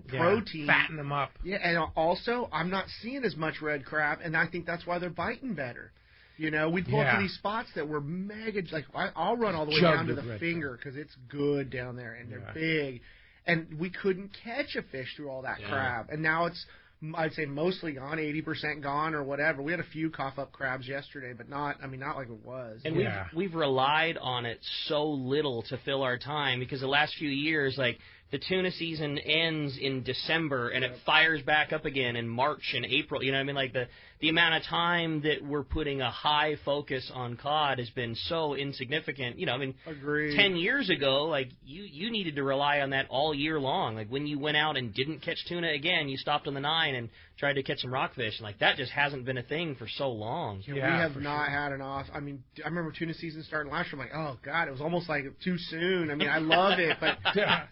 protein. Fatten them up. Yeah, and also I'm not seeing as much red crab, and I think that's why they're biting better. We'd pull up to these spots that were mega, like, I'll run all the way down to the finger because it's good down there, and they're big. And we couldn't catch a fish through all that crab. And now it's, I'd say, mostly gone, 80% gone or whatever. We had a few cough-up crabs yesterday, but not like it was. And we've relied on it so little to fill our time because the last few years, like, the tuna season ends in December, and it fires back up again in March and April. You know what I mean? Like, the amount of time that we're putting a high focus on cod has been so insignificant. Agreed. 10 years ago, like, you needed to rely on that all year long. Like, when you went out and didn't catch tuna again, you stopped on the 9 and tried to catch some rockfish. And, like, that just hasn't been a thing for so long. We have not had an off. I mean, I remember tuna season starting last year. I'm like, oh, God, it was almost like too soon. I mean, I love it, but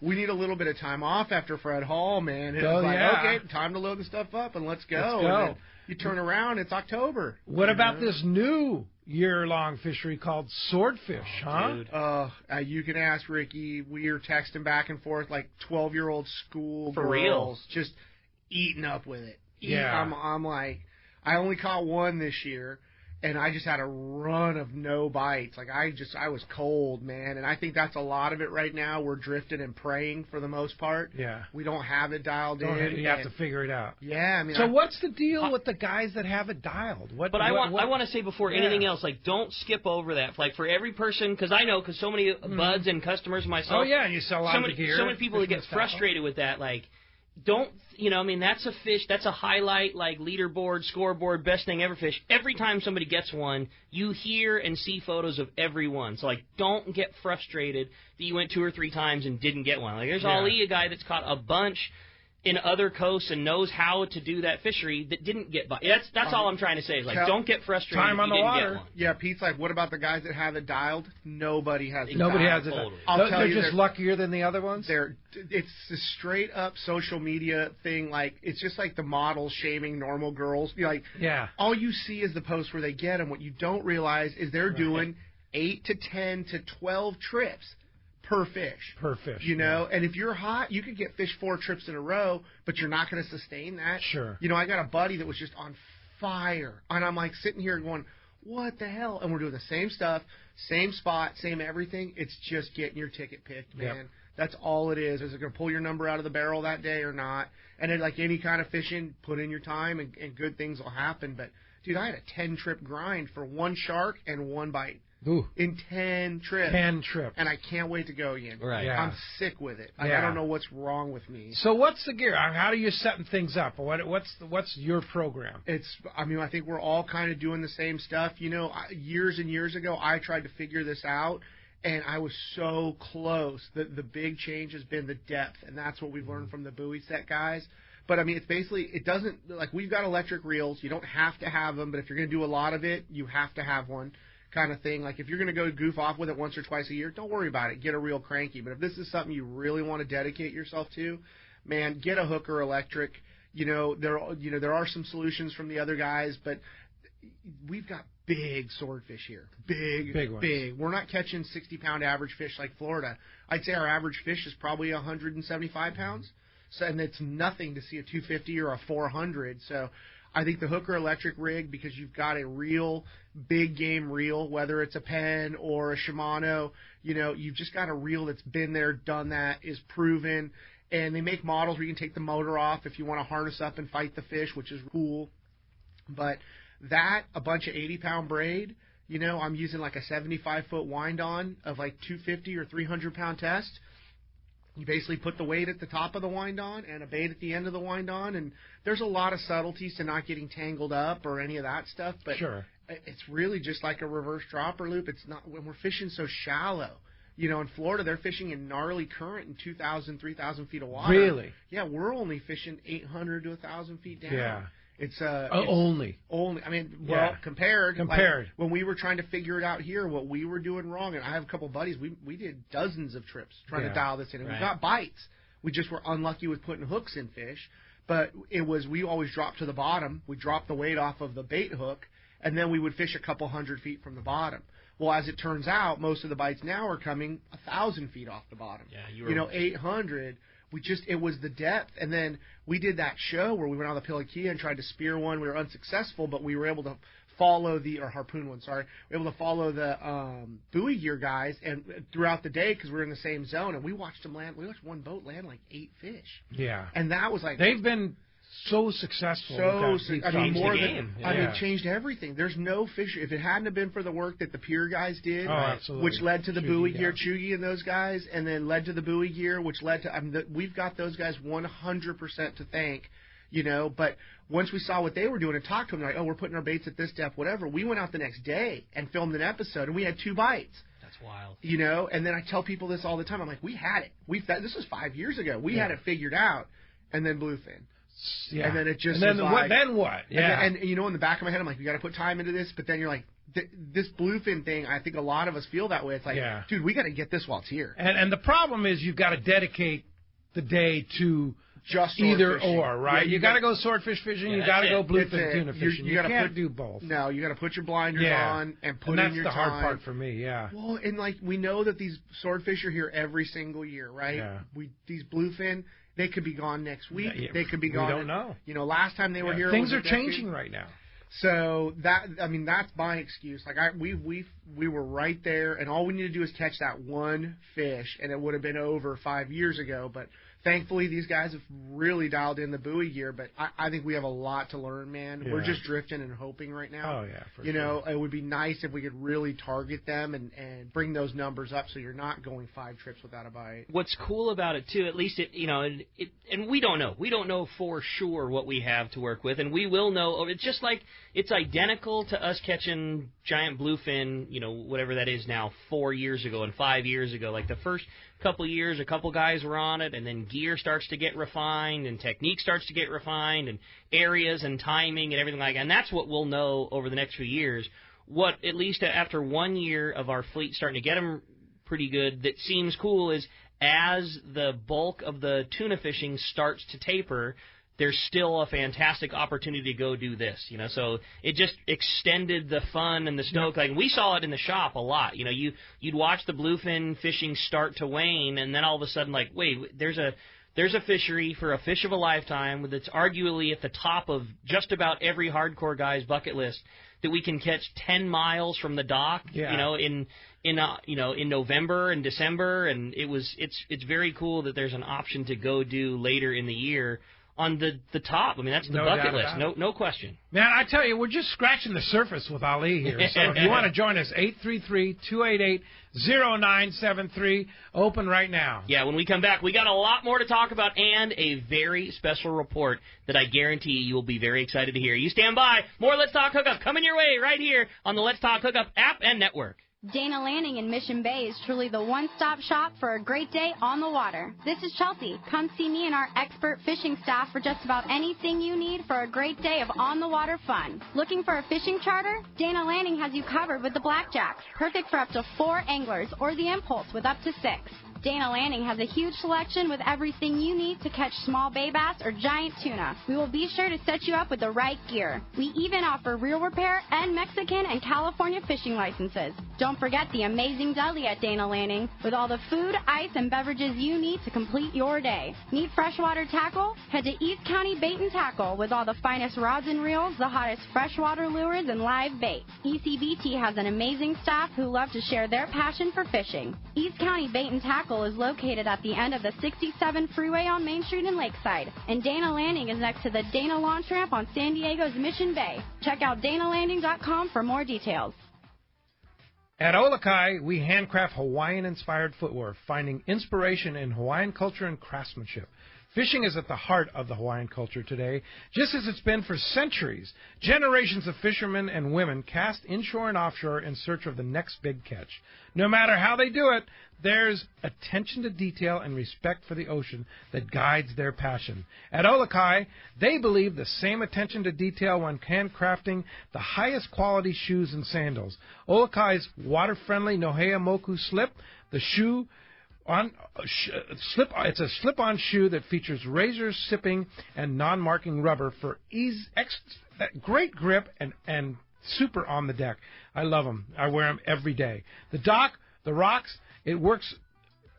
we need a little bit of time off after Fred Hall, man. It was like, okay, time to load the stuff up and let's go. Let's go. And then you turn around, it's October. What about this new year-long fishery called swordfish, Dude. You can ask Ricky. We are texting back and forth like 12-year-old school For girls, real. just eating up with it. Yeah. I'm like, I only caught one this year, and I just had a run of no bites. Like, I was cold, man, and I think that's a lot of it right now. We're drifting and praying for the most part. Yeah. We don't have it dialed in. You have to figure it out. Yeah, I mean. So what's the deal with the guys that have it dialed? I want to say before anything else, like, don't skip over that. Like, for every person, because so many buds and customers myself. Oh, yeah, and you sell a lot of gear. So many people that get frustrated with that, like, don't, that's a fish, that's a highlight, like, leaderboard, scoreboard, best thing ever fish. Every time somebody gets one, you hear and see photos of every one. So, like, don't get frustrated that you went 2 or 3 times and didn't get one. Like, there's Ali, a guy that's caught a bunch, in other coasts and knows how to do that fishery that didn't get by. That's all I'm trying to say. Is like, don't get frustrated time on if you the didn't water. get one. Yeah, Pete's like, what about the guys that have it dialed? Nobody has it Nobody dialed. has it. I'll tell they're you, just luckier than the other ones? It's a straight up social media thing. Like, it's just like the models shaming normal girls. Like, all you see is the post where they get them. What you don't realize is they're doing 8 to 10 to 12 trips per fish. You know, and if you're hot, you could get fish 4 trips in a row, but you're not going to sustain that. Sure. You know, I got a buddy that was just on fire, and I'm like sitting here going, what the hell? And we're doing the same stuff, same spot, same everything. It's just getting your ticket picked, man. Yep. That's all it is. Is it going to pull your number out of the barrel that day or not? And then, like any kind of fishing, put in your time, and good things will happen. But, dude, I had a 10-trip grind for 1 shark and 1 bite. Ooh. In 10 trips. 10 trips. And I can't wait to go again. Right. I'm sick with it. I don't know what's wrong with me. So what's the gear? How are you setting things up? What's your program? I think we're all kind of doing the same stuff. You know, years and years ago, I tried to figure this out, and I was so close. The big change has been the depth, and that's what we've learned from the buoy set guys. But, I mean, it's basically, it doesn't, like, we've got electric reels. You don't have to have them, but if you're going to do a lot of it, you have to have one. Kind of thing. Like, if you're going to go goof off with it once or twice a year, don't worry about it. Get a real cranky. But if this is something you really want to dedicate yourself to, man, get a hooker electric. You know, there are some solutions from the other guys, but we've got big swordfish here. Big ones. Big. We're not catching 60-pound average fish like Florida. I'd say our average fish is probably 175 pounds. So, and it's nothing to see a 250 or a 400. So I think the hooker electric rig, because you've got a real big game reel, whether it's a Penn or a Shimano, you know, you've just got a reel that's been there, done that, is proven. And they make models where you can take the motor off if you want to harness up and fight the fish, which is cool. But that, a bunch of 80-pound braid, you know, I'm using like a 75-foot wind on of like 250 or 300-pound test. You basically put the weight at the top of the wind on and a bait at the end of the wind on, and there's a lot of subtleties to not getting tangled up or any of that stuff, but it's really just like a reverse dropper loop. It's not when we're fishing so shallow. You know, in Florida, they're fishing in gnarly current in 2,000, 3,000 feet of water. Really? Yeah, we're only fishing 800 to 1,000 feet down. Yeah. It's only. I mean, well, compared. Like, when we were trying to figure it out here, what we were doing wrong, and I have a couple buddies, we did dozens of trips trying to dial this in, and we got bites. We just were unlucky with putting hooks in fish, but we always dropped to the bottom. We dropped the weight off of the bait hook, and then we would fish a couple hundred feet from the bottom. Well, as it turns out, most of the bites now are coming 1,000 feet off the bottom. Yeah, 800. It was the depth. And then we did that show where we went on the Piliquia and tried to spear one. We were unsuccessful, but we were able to follow harpoon one, sorry. We were able to follow the buoy gear guys and throughout the day because we were in the same zone. And we watched them land. We watched one boat land like 8 fish. Yeah. And that was like. They've been so successful. Changed everything. There's no fish. If it hadn't have been for the work that the pier guys did, which led to the buoy gear, Chugi and those guys, and then led to the buoy gear, which led to, we've got those guys 100% to thank, you know, but once we saw what they were doing and talked to them, like, oh, we're putting our baits at this depth, whatever, we went out the next day and filmed an episode, and we had 2 bites. That's wild. You know, and then I tell people this all the time. I'm like, we had it. This was 5 years ago. We had it figured out, and then bluefin. Yeah. And then it just then what? Yeah. And you know, in the back of my head, I'm like, you got to put time into this. But then you're like, this bluefin thing. I think a lot of us feel that way. It's like, dude, we got to get this while it's here. And the problem is you've got to dedicate the day to just either fishing. or, right? Yeah, you got to go swordfish fishing. You got to go bluefin tuna fishing. You can't do both. No, you got to put your blinders on and put in your time. That's the hard part for me. Yeah. Well, and like we know that these swordfish are here every single year, right? Yeah. These bluefin. They could be gone next week. They could be gone. We don't know. You know, last time they were here, things are changing right now. So that's my excuse. Like we were right there, and all we need to do is catch that one fish, and it would have been over 5 years ago. But thankfully, these guys have really dialed in the buoy gear. But I think we have a lot to learn, man. Yeah. We're just drifting and hoping right now. Oh yeah, for you know, it would be nice if we could really target them and bring those numbers up, so you're not going 5 trips without a bite. What's cool about it too, at least and we don't know for sure what we have to work with, and we will know. It's just like it's identical to us catching giant bluefin, you know, whatever that is now, 4 years ago and 5 years ago. Like the first couple years, a couple guys were on it, and then gear starts to get refined and technique starts to get refined and areas and timing and everything like that. And that's what we'll know over the next few years. What, at least after 1 year of our fleet starting to get them pretty good, that seems cool is as the bulk of the tuna fishing starts to taper, there's still a fantastic opportunity to go do this, you know. So it just extended the fun and the stoke. Like, we saw it in the shop a lot. You know, you'd watch the bluefin fishing start to wane, and then all of a sudden, like, wait, there's a fishery for a fish of a lifetime that's arguably at the top of just about every hardcore guy's bucket list that we can catch 10 miles from the dock, you know, in November and December, and it's very cool that there's an option to go do later in the year on the top. I mean, that's the bucket list, no question. Man, I tell you, we're just scratching the surface with Ali here. So if you want to join us, 833-288-0973, open right now. Yeah, when we come back, we got a lot more to talk about and a very special report that I guarantee you will be very excited to hear. You stand by. More Let's Talk Hookup coming your way right here on the Let's Talk Hookup app and network. Dana Landing in Mission Bay is truly the one-stop shop for a great day on the water. This is Chelsea. Come see me and our expert fishing staff for just about anything you need for a great day of on-the-water fun. Looking for a fishing charter? Dana Landing has you covered with the Blackjacks, perfect for up to 4 anglers, or the Impulse with up to 6. Dana Landing has a huge selection with everything you need to catch small bay bass or giant tuna. We will be sure to set you up with the right gear. We even offer reel repair and Mexican and California fishing licenses. Don't forget the amazing deli at Dana Landing with all the food, ice, and beverages you need to complete your day. Need freshwater tackle? Head to East County Bait and Tackle with all the finest rods and reels, the hottest freshwater lures, and live bait. ECBT has an amazing staff who love to share their passion for fishing. East County Bait and Tackle is located at the end of the 67 freeway on Main Street in Lakeside, and Dana Landing is next to the Dana Launch Ramp on San Diego's Mission Bay. Check out danalanding.com for more details. At Olakai, we handcraft Hawaiian-inspired footwear, finding inspiration in Hawaiian culture and craftsmanship. Fishing is at the heart of the Hawaiian culture today, just as it's been for centuries. Generations of fishermen and women cast inshore and offshore in search of the next big catch. No matter how they do it, there's attention to detail and respect for the ocean that guides their passion. At Olakai, they believe the same attention to detail when handcrafting the highest quality shoes and sandals. Olakai's water-friendly Nohea Moku slip, it's a slip-on shoe that features razor-sipping and non-marking rubber for great grip and super on the deck. I love them. I wear them every day. The rocks, it works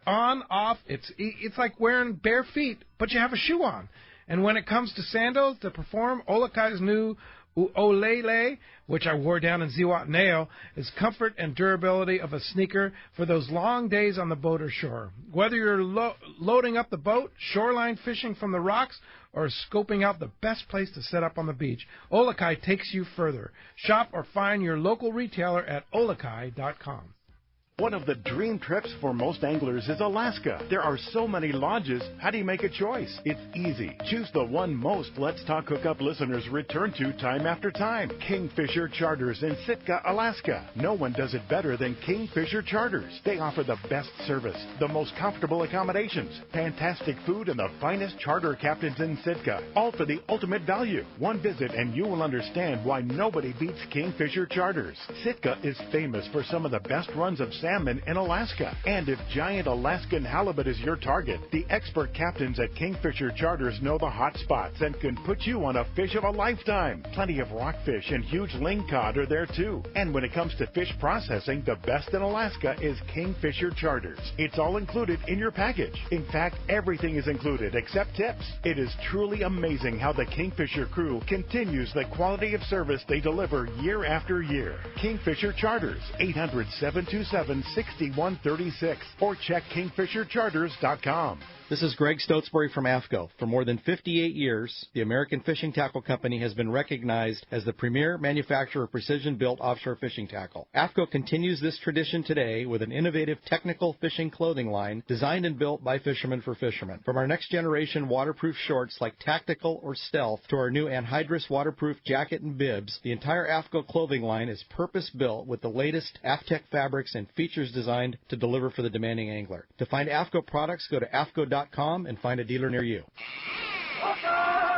on, off. It's like wearing bare feet, but you have a shoe on. And when it comes to sandals to perform, Olakai's new U'olele, which I wore down in Zihuatanejo, is comfort and durability of a sneaker for those long days on the boat or shore. Whether you're loading up the boat, shoreline fishing from the rocks, or scoping out the best place to set up on the beach, Olakai takes you further. Shop or find your local retailer at olakai.com. One of the dream trips for most anglers is Alaska. There are so many lodges. How do you make a choice? It's easy. Choose the one most Let's Talk Hookup listeners return to time after time. Kingfisher Charters in Sitka, Alaska. No one does it better than Kingfisher Charters. They offer the best service, the most comfortable accommodations, fantastic food, and the finest charter captains in Sitka. All for the ultimate value. One visit and you will understand why nobody beats Kingfisher Charters. Sitka is famous for some of the best runs of salmon in Alaska. And if giant Alaskan halibut is your target, the expert captains at Kingfisher Charters know the hot spots and can put you on a fish of a lifetime. Plenty of rockfish and huge lingcod are there too. And when it comes to fish processing, the best in Alaska is Kingfisher Charters. It's all included in your package. In fact, everything is included except tips. It is truly amazing how the Kingfisher crew continues the quality of service they deliver year after year. Kingfisher Charters, 800-727-6136, or check kingfishercharters.com. This is Greg Stotesbury from AFCO. For more than 58 years, the American Fishing Tackle Company has been recognized as the premier manufacturer of precision-built offshore fishing tackle. AFCO continues this tradition today with an innovative technical fishing clothing line designed and built by fishermen for fishermen. From our next-generation waterproof shorts like Tactical or Stealth to our new anhydrous waterproof jacket and bibs, the entire AFCO clothing line is purpose-built with the latest AFTEC fabrics and features designed to deliver for the demanding angler. To find AFCO products, go to AFCO.com hookup.com and find a dealer near you.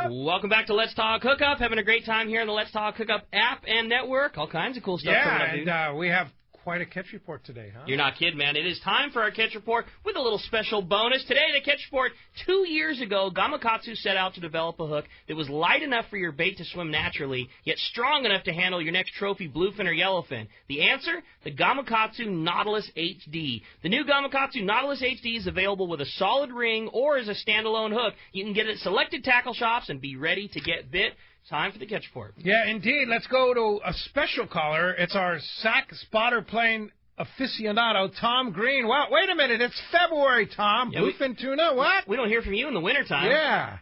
Welcome back to Let's Talk Hookup. Having a great time here on the Let's Talk Hookup app and network. All kinds of cool stuff coming up, dude. And we have quite a catch report today, huh? You're not kidding, man. It is time for our catch report with a little special bonus. Today, the catch report. 2 years ago, Gamakatsu set out to develop a hook that was light enough for your bait to swim naturally, yet strong enough to handle your next trophy bluefin or yellowfin. The answer? The Gamakatsu Nautilus HD. The new Gamakatsu Nautilus HD is available with a solid ring or as a standalone hook. You can get it at selected tackle shops and be ready to get bit. Time for the catch report. Yeah, indeed. Let's go to a special caller. It's our sack spotter plane aficionado, Tom Green. Wow, wait a minute. It's February, Tom. Yeah, Bluefin tuna, what? We don't hear from you in the wintertime. Yeah.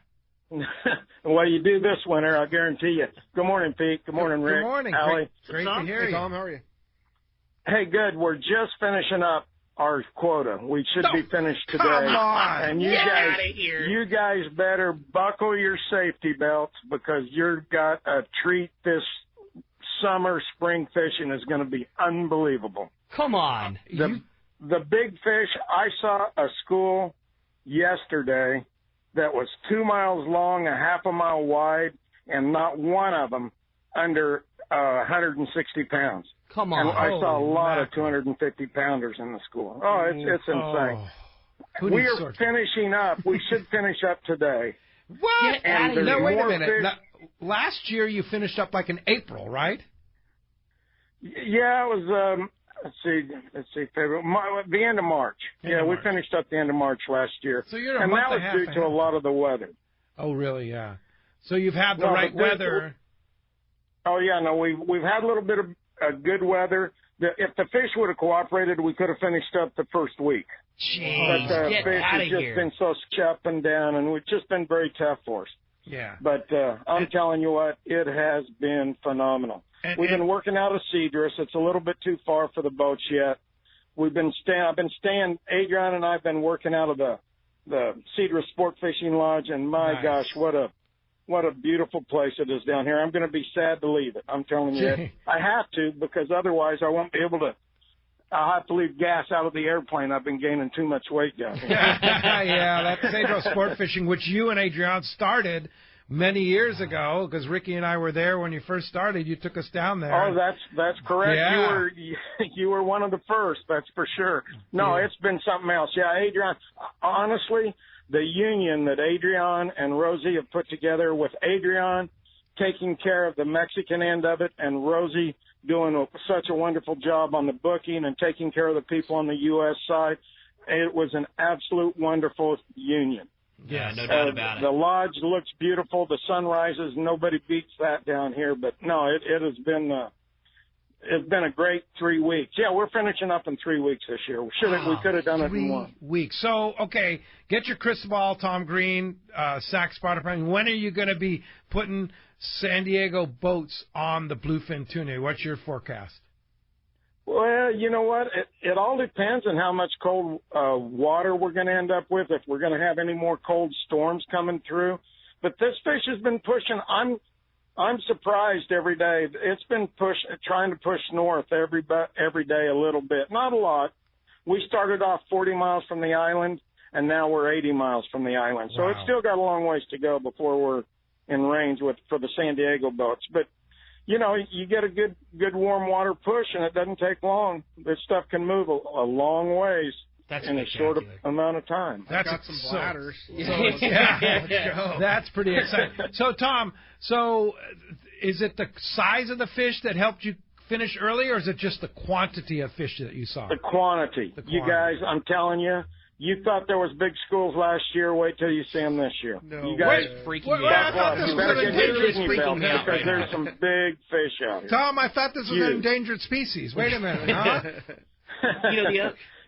Well, you do this winter, I guarantee you. Good morning, Pete. Good morning, Rick. Good morning. Allie. Great to hear you. Tom, how are you? Hey, good. We're just finishing up our quota. We should be finished today. Come on. And Get out of here. you guys better buckle your safety belts because you've got a treat this summer. Spring fishing is going to be unbelievable. Come on. The big fish, I saw a school yesterday that was 2 miles long, a half a mile wide, and not one of them under 160 pounds. Come on. And I saw a lot of 250-pounders in the school. Oh, it's insane. We are finishing up. We should finish up today. What? And wait a minute. Last year you finished up like in April, right? Yeah, it was, let's see, February, the end of March. We finished up the end of March last year. So you're and that was due to a lot of the weather. Oh, really? Yeah. So you've had the right weather. Oh, yeah, no, we've had a little bit of good weather. If the fish would have cooperated, we could have finished up the first week. Jeez, but get fish out has of just here. been so up and down, and it's just been very tough for us. Yeah. But I'm telling you what, it has been phenomenal. We've been working out of Cedrus. It's a little bit too far for the boats yet. I've been staying, Adrian and I have been working out of the Cedrus Sport Fishing Lodge, and my gosh, what a beautiful place it is down here. I'm going to be sad to leave it. I'm telling you. I have to, because otherwise I won't be able to. I'll have to leave gas out of the airplane. I've been gaining too much weight down here. Yeah, that's Cedrus Sport Fishing, which you and Adrian started many years ago, because Ricky and I were there when you first started. You took us down there. Oh, that's correct. Yeah. You were one of the first, that's for sure. No, It's been something else. Yeah, Adrian, honestly, the union that Adrian and Rosie have put together, with Adrian taking care of the Mexican end of it and Rosie doing such a wonderful job on the booking and taking care of the people on the U.S. side, it was an absolute wonderful union. Yeah, no doubt about it. The lodge looks beautiful. The sunrises, nobody beats that down here. But no, it has been it's been a great 3 weeks. Yeah, we're finishing up in 3 weeks this year. We could have done it in 1 week. So, okay, get your crystal ball, Tom Green, sack spotter. When are you going to be putting San Diego boats on the bluefin tuna? What's your forecast? Well, you know what? It all depends on how much cold water we're going to end up with, if we're going to have any more cold storms coming through. But this fish has been pushing. I'm surprised every day. It's been trying to push north every day a little bit. Not a lot. We started off 40 miles from the island, and now we're 80 miles from the island. So it's still got a long ways to go before we're in range for the San Diego boats. But you know, you get a good warm water push, and it doesn't take long. This stuff can move a long ways in a short amount of time. That's got some bladders. That's pretty exciting. So, Tom, is it the size of the fish that helped you finish early, or is it just the quantity of fish that you saw? The quantity. You guys, I'm telling you, you thought there was big schools last year. Wait till you see them this year. No, you guys, I thought this was an endangered species. Because there's some big fish out here. Tom, I thought this was an endangered species. Wait a minute, huh?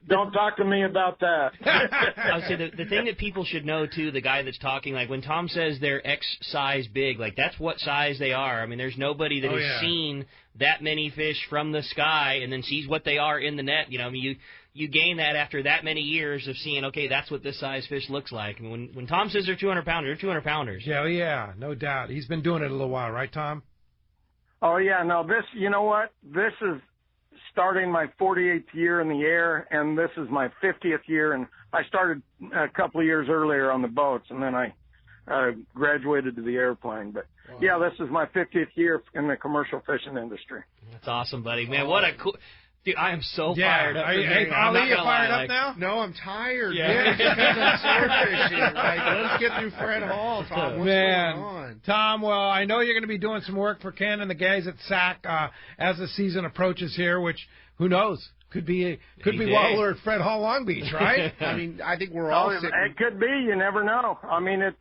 Don't talk to me about that. I would say the thing that people should know, too, the guy that's talking, like when Tom says they're X size big, like that's what size they are. I mean, there's nobody that has seen that many fish from the sky and then sees what they are in the net. You know, I mean, you gain that after that many years of seeing, okay, that's what this size fish looks like. I mean, when Tom says they're 200-pounders, they're 200-pounders. Yeah, no doubt. He's been doing it a little while, right, Tom? Oh, yeah, no, you know what? This is starting my 48th year in the air, and this is my 50th year. And I started a couple of years earlier on the boats, and then I graduated to the airplane. But yeah, this is my 50th year in the commercial fishing industry. That's awesome, buddy. Man, what a cool. Dude, I am so fired up. Hey, Ali, you fired up now? No, I'm tired. Yeah. Sword fishing. Let's get through Fred Hall, Tom. What's going on? Tom, well, I know you're going to be doing some work for Ken and the guys at SAC as the season approaches here, which, who knows, could be while we're at Fred Hall Long Beach, right? I mean, I think we're all sitting. It could be. You never know. I mean, I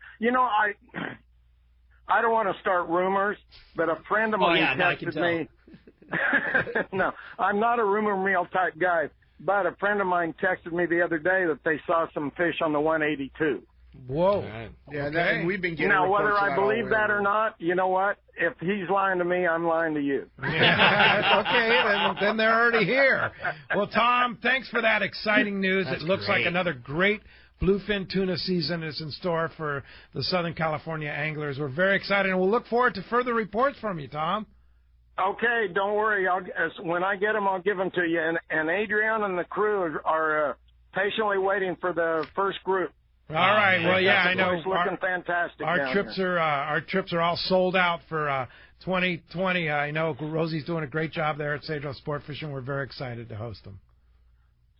don't want to start rumors, but a friend of mine texted me. No, I'm not a rumor mill type guy, but a friend of mine texted me the other day that they saw some fish on the 182. Whoa. Right. Yeah, and we've been getting now, whether I that believe that or not, you know what? If he's lying to me, I'm lying to you. Yeah, okay, then they're already here. Well, Tom, thanks for that exciting news. It looks like another great bluefin tuna season is in store for the Southern California anglers. We're very excited, and we'll look forward to further reports from you, Tom. Okay, don't worry. When I get them, I'll give them to you. And Adrian and the crew are patiently waiting for the first group. All right. Well, yeah, I know. It's looking fantastic. Our trips are all sold out for 2020. I know Rosie's doing a great job there at Cedro Sport Fishing. We're very excited to host them.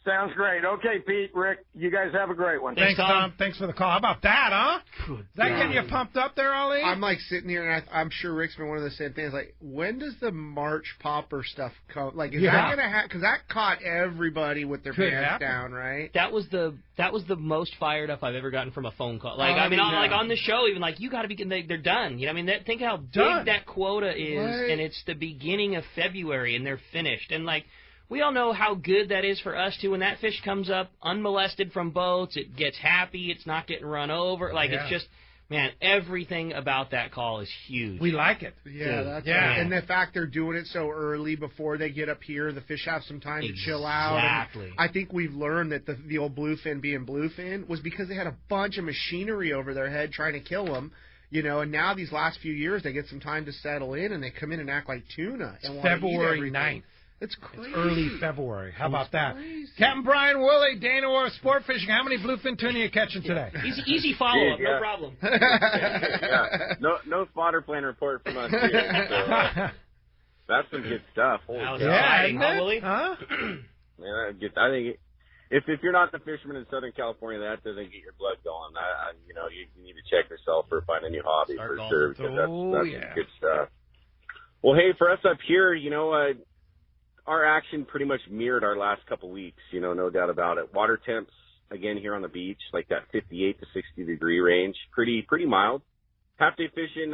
Sounds great. Okay, Pete, Rick, you guys have a great one. Thanks, Tom. Thanks for the call. How about that, huh? Is that getting you pumped up there, Ali? I'm like sitting here, and I'm sure Rick's been one of the same things. Like, when does the March popper stuff come? Like, is that going to happen? Because that caught everybody with their pants down, right? That was the most fired up I've ever gotten from a phone call. Like, like on the show, even like you got to be. They're done. You know, I mean, think how big that quota is, and it's the beginning of February, and they're finished, and like. We all know how good that is for us, too. When that fish comes up unmolested from boats, it gets happy, it's not getting run over. Like, it's just, man, everything about that call is huge. We like it. Yeah, that's right. And the fact they're doing it so early before they get up here, the fish have some time to chill out. Exactly. I think we've learned that the old bluefin being bluefin was because they had a bunch of machinery over their head trying to kill them. You know, and now these last few years, they get some time to settle in, and they come in and act like tuna. And February 9th. It's crazy. It's early February. How about that? Captain Brian Woolley, Dana War Sport Fishing. How many bluefin tuna are you catching today? Easy follow-up, no problem. No spotter plan report from us here. So, that's some good stuff. Holy cow. Woolley? Huh? Man, I think if you're not the fisherman in Southern California, that doesn't get your blood going. You need to check yourself for finding a new hobby for sure. Because that's some good stuff. Well, hey, for us up here, our action pretty much mirrored our last couple weeks, no doubt about it. Water temps, again, here on the beach, like that 58 to 60 degree range, pretty mild. Half-day fishing,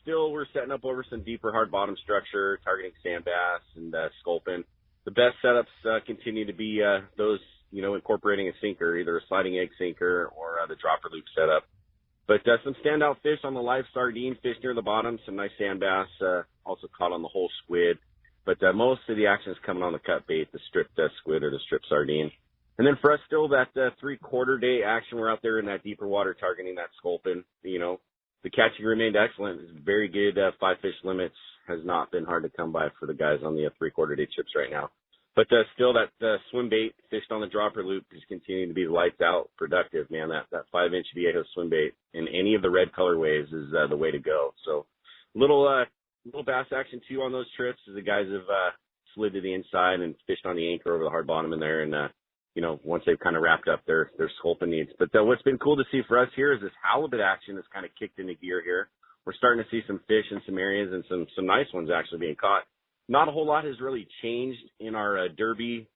still we're setting up over some deeper hard bottom structure, targeting sand bass and sculpin. The best setups continue to be those, incorporating a sinker, either a sliding egg sinker or the dropper loop setup. But some standout fish on the live sardine fish near the bottom, some nice sand bass, also caught on the whole squid. But most of the action is coming on the cut bait, the stripped squid or the stripped sardine. And then for us, still that 3/4 day action, we're out there in that deeper water targeting that sculpin. The catching remained excellent. It's very good 5-fish limits. Has not been hard to come by for the guys on the 3/4 day trips right now. But still that swim bait fished on the dropper loop is continuing to be lights out productive, man. That 5-inch Viejo swim bait in any of the red colorways is the way to go. So little bass action too on those trips as the guys have slid to the inside and fished on the anchor over the hard bottom in there, and once they've kind of wrapped up their sculpin needs. But what's been cool to see for us here is this halibut action has kind of kicked into gear here. We're starting to see some fish in some areas and some nice ones actually being caught. Not a whole lot has really changed in our derby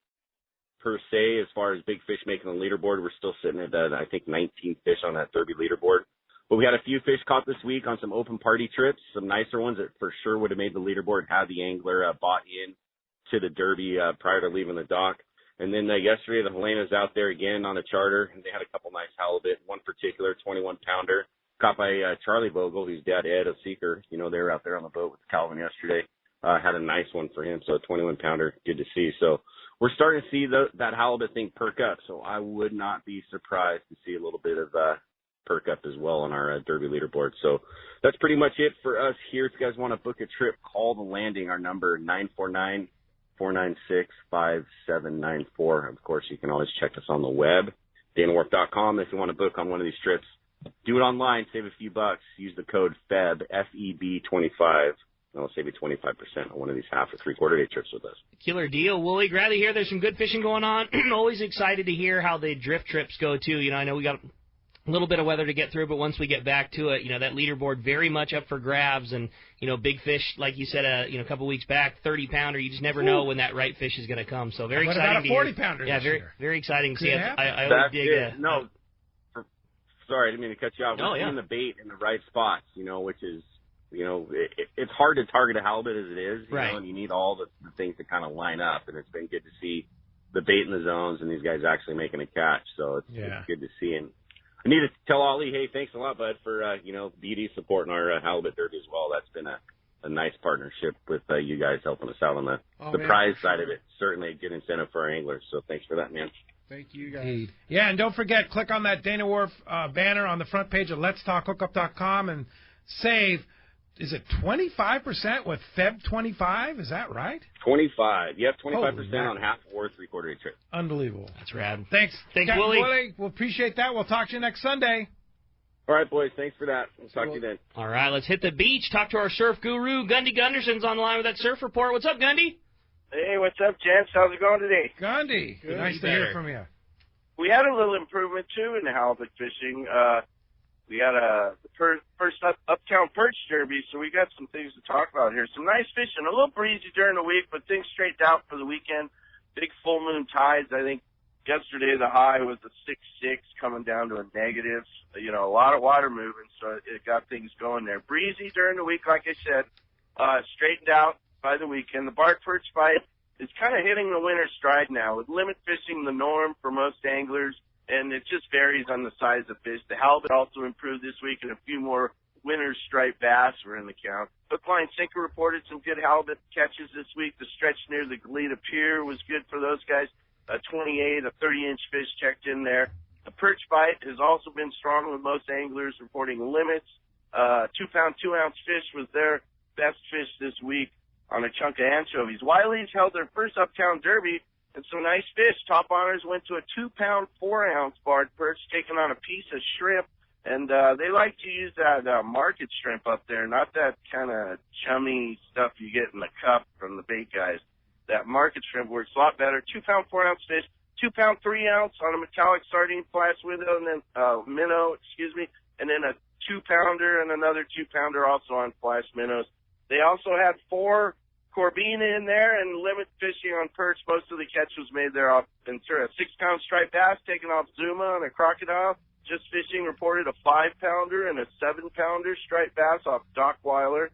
per se as far as big fish making the leaderboard. We're still sitting at I think 19 fish on that derby leaderboard. But we had a few fish caught this week on some open party trips, some nicer ones that for sure would have made the leaderboard had the angler bought in to the derby prior to leaving the dock. And then yesterday, the Helena's out there again on a charter, and they had a couple nice halibut. One particular 21-pounder caught by Charlie Bogle, whose dad, Ed, a seeker. They were out there on the boat with Calvin yesterday. Had a nice one for him, so a 21-pounder, good to see. So we're starting to see that halibut thing perk up, so I would not be surprised to see a little bit of perk up as well on our derby leaderboard. So that's pretty much it for us here. If you guys want to book a trip, call the landing. Our number 949-492-5555. 496-5794. Of course, you can always check us on the web, DanaWharf.com. If you want to book on one of these trips, do it online, save a few bucks. Use the code FEB, F-E-B-25. That'll save you 25% on one of these half or three-quarter day trips with us. Killer deal, Wooly. Glad to hear there's some good fishing going on. Always excited to hear how the drift trips go, too. You know, I know we got a little bit of weather to get through, but once we get back to it, you know, that leaderboard very much up for grabs. And, you know, big fish, like you said, a couple weeks back, 30-pounder. You just never know when that right fish is going to come. So very exciting to hear. What about a 40-pounder Yeah, this very, year? very exciting to see. I That's always dig it. Sorry, I didn't mean to cut you off. We're seeing the bait in the right spots, you know, which is, you know, it's hard to target a halibut as it is, you know, and you need all the things to kind of line up. And it's been good to see the bait in the zones and these guys actually making a catch. So it's good to see. And I need to tell Ollie, hey, thanks a lot, bud, for, you know, BD supporting our halibut derby as well. That's been a nice partnership with you guys helping us out on the prize side of it. Certainly a good incentive for our anglers. So thanks for that, man. Thank you, guys. Yeah, and don't forget, click on that Dana Wharf banner on the front page of letstalkhookup.com and save, is it 25% with Feb 25? Is that right? 25. Yep, 25% on half or three-quarter day trip. Unbelievable. That's rad. Thanks, Captain Willie. We'll appreciate that. We'll talk to you next Sunday. All right, boys. Thanks for that. We'll talk to you then. All right, let's hit the beach. Talk to our surf guru, Gundy Gunderson's on the line with that surf report. What's up, Gundy? Hey, what's up, gents? How's it going today? Gundy, nice to hear from you. We had a little improvement, too, in the halibut fishing. We got the first Uptown Perch Derby, so we got some things to talk about here. Some nice fishing. A little breezy during the week, but things straightened out for the weekend. Big full moon tides. I think yesterday the high was a 6.6 coming down to a negative. You know, a lot of water moving, so it got things going there. Breezy during the week, like I said. Straightened out by the weekend. The bark perch bite is kind of hitting the winter stride now, with limit fishing the norm for most anglers, and it just varies on the size of fish. The halibut also improved this week, and a few more winter striped bass were in the count. Hook, line, sinker reported some good halibut catches this week. The stretch near the Goleta Pier was good for those guys. A 28, a 30-inch fish checked in there. The perch bite has also been strong, with most anglers reporting limits. 2-pound, 2-ounce fish was their best fish this week on a chunk of anchovies. Wileys held their first Uptown Derby, and some nice fish. Top honors went to a 2-pound, 4-ounce barred perch taking on a piece of shrimp, and they like to use that market shrimp up there, not that kind of chummy stuff you get in the cup from the bait guys. That market shrimp works a lot better. 2-pound, 4-ounce fish, 2-pound, 3-ounce on a metallic sardine flash window, and then minnow, and then a 2-pounder and another 2-pounder also on flash minnows. They also had 4 Corbina in there, and limit fishing on perch. Most of the catch was made there off Ventura. 6-pound striped bass taken off Zuma and a crocodile. Just Fishing reported a 5-pounder and a 7-pounder striped bass off Dockweiler.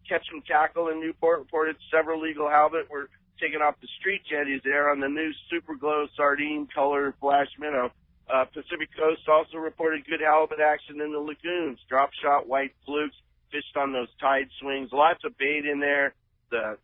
Catch and Tackle in Newport reported several legal halibut were taken off the street jetties there on the new Super Glow sardine color flash minnow. Pacific Coast also reported good halibut action in the lagoons. Drop shot white flukes fished on those tide swings. Lots of bait in there. The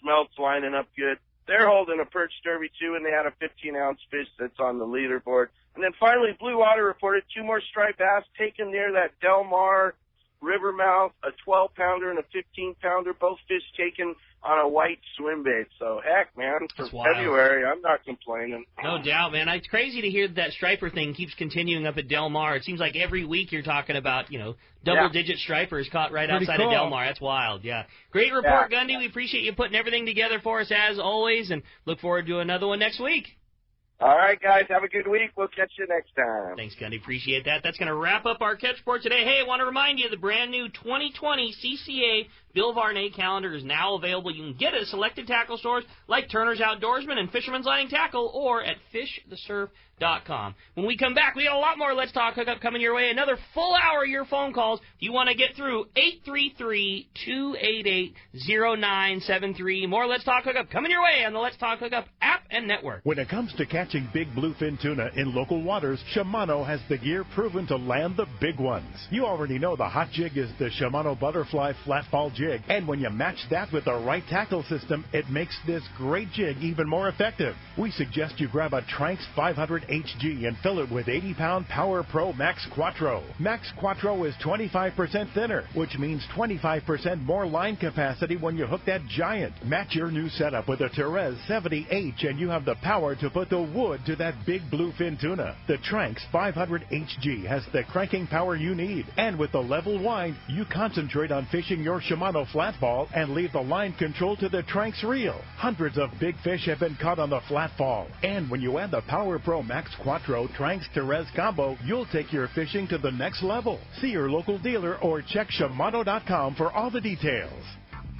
smelt's lining up good. They're holding a perch derby, too, and they had a 15-ounce fish that's on the leaderboard. And then finally, Blue Water reported 2 more striped bass taken near that Del Mar river mouth, a 12-pounder and a 15-pounder, both fish taken on a white swim bait. So, heck, man, for February, I'm not complaining. No doubt, man. It's crazy to hear that striper thing keeps continuing up at Del Mar. It seems like every week you're talking about, double-digit stripers caught right outside of Del Mar. That's wild, yeah. Great report, Gundy. We appreciate you putting everything together for us, as always, and look forward to another one next week. All right, guys. Have a good week. We'll catch you next time. Thanks, Gundy. Appreciate that. That's going to wrap up our catch report today. Hey, I want to remind you the brand new 2020 CCA Bill Varney calendar is now available. You can get it at selected tackle stores like Turner's Outdoorsman and Fisherman's Landing Tackle, or at fishthesurf.com. When we come back, we got a lot more Let's Talk Hookup coming your way. Another full hour of your phone calls. If you want to get through, 833-288-0973. More Let's Talk Hookup coming your way on the Let's Talk Hookup app and network. When it comes to catching catching big bluefin tuna in local waters, Shimano has the gear proven to land the big ones. You already know the hot jig is the Shimano Butterfly Flatball Jig, and when you match that with the right tackle system, it makes this great jig even more effective. We suggest you grab a Tranx 500 HG and fill it with 80-pound Power Pro Max Quattro. Max Quattro is 25% thinner, which means 25% more line capacity when you hook that giant. Match your new setup with a Therese 70H and you have the power to put the wood to that big bluefin tuna. The Tranx 500 HG has the cranking power you need, and with the level wind, you concentrate on fishing your Shimano flatball and leave the line control to the Tranx reel. Hundreds of big fish have been caught on the flatball, and when you add the Power Pro Max Quattro Tranx Therese combo, you'll take your fishing to the next level. See your local dealer or check Shimano.com for all the details.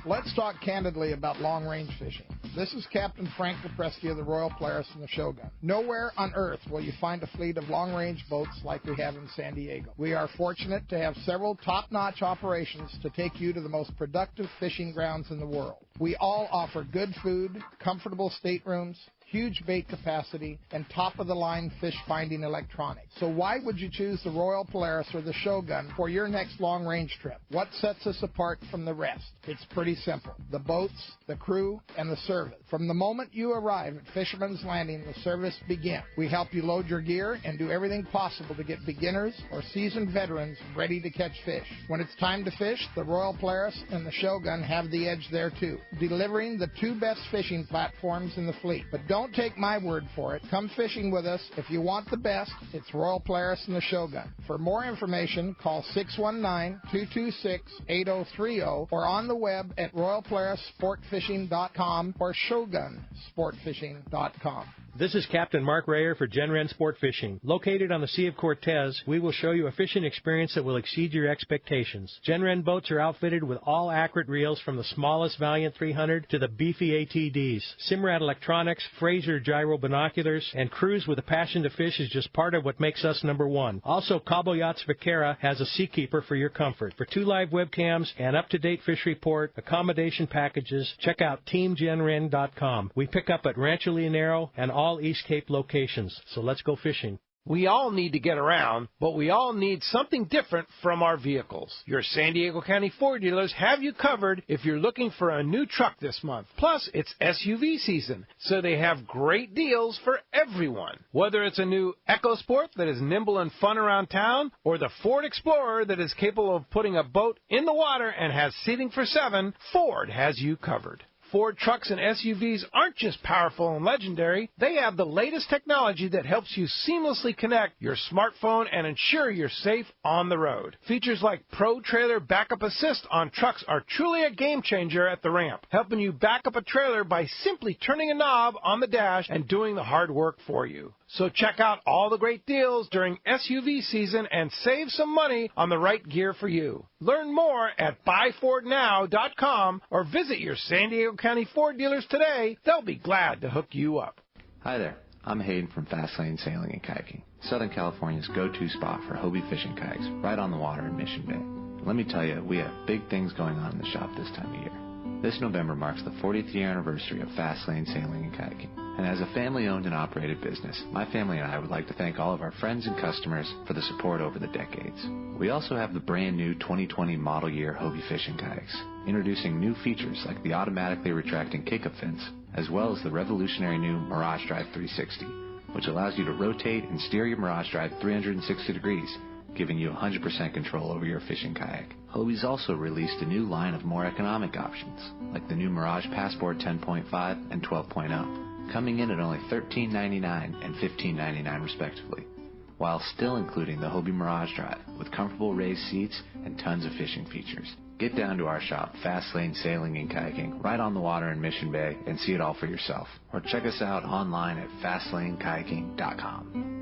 Let's talk candidly about long-range fishing. This is Captain Frank Lepresky of the Royal Polaris and the Shogun. Nowhere on earth will you find a fleet of long-range boats like we have in San Diego. We are fortunate to have several top-notch operations to take you to the most productive fishing grounds in the world. We all offer good food, comfortable staterooms, huge bait capacity, and top-of-the-line fish-finding electronics. So why would you choose the Royal Polaris or the Shogun for your next long-range trip? What sets us apart from the rest? It's pretty simple. The boats, the crew, and the service. From the moment you arrive at Fisherman's Landing, the service begins. We help you load your gear and do everything possible to get beginners or seasoned veterans ready to catch fish. When it's time to fish, the Royal Polaris and the Shogun have the edge there too, delivering the two best fishing platforms in the fleet. But don't take my word for it. Come fishing with us. If you want the best, it's Royal Polaris and the Shogun. For more information, call 619-226-8030 or on the web at royalpolarissportfishing.com or shogunsportfishing.com. This is Captain Mark Rayer for Genren Sport Fishing. Located on the Sea of Cortez, we will show you a fishing experience that will exceed your expectations. Genren boats are outfitted with all accurate reels from the smallest Valiant 300 to the beefy ATDs. Simrad electronics, Fraser gyro binoculars, and crews with a passion to fish is just part of what makes us number one. Also, Cabo Yachts Vaquera has a Seakeeper for your comfort. For 2 live webcams and up-to-date fish report, accommodation packages, check out TeamGenren.com. We pick up at Rancho Leonero and all East Cape locations, so let's go fishing. We all need to get around, but we all need something different from our vehicles. Your San Diego County Ford dealers have you covered if you're looking for a new truck this month. Plus, it's SUV season, so they have great deals for everyone. Whether it's a new EcoSport that is nimble and fun around town, or the Ford Explorer that is capable of putting a boat in the water and has seating for 7, Ford has you covered. Ford trucks and SUVs aren't just powerful and legendary. They have the latest technology that helps you seamlessly connect your smartphone and ensure you're safe on the road. Features like Pro Trailer Backup Assist on trucks are truly a game changer at the ramp, helping you back up a trailer by simply turning a knob on the dash and doing the hard work for you. So check out all the great deals during SUV season and save some money on the right gear for you. Learn more at buyfordnow.com or visit your San Diego County Ford dealers today. They'll be glad to hook you up. Hi there. I'm Hayden from Fast Lane Sailing and Kayaking, Southern California's go-to spot for Hobie fishing kayaks right on the water in Mission Bay. Let me tell you, we have big things going on in the shop this time of year. This November marks the 40th year anniversary of Fast Lane Sailing and Kayaking. And as a family-owned and operated business, my family and I would like to thank all of our friends and customers for the support over the decades. We also have the brand new 2020 model year Hobie fishing kayaks, introducing new features like the automatically retracting kick-up fins, as well as the revolutionary new Mirage Drive 360, which allows you to rotate and steer your Mirage Drive 360 degrees, giving you 100% control over your fishing kayak. Hobie's also released a new line of more economic options, like the new Mirage Passport 10.5 and 12.0. coming in at only $13.99 and $15.99 respectively, while still including the Hobie Mirage Drive with comfortable raised seats and tons of fishing features. Get down to our shop, Fast Lane Sailing and Kayaking, right on the water in Mission Bay, and see it all for yourself. Or check us out online at fastlanekayaking.com.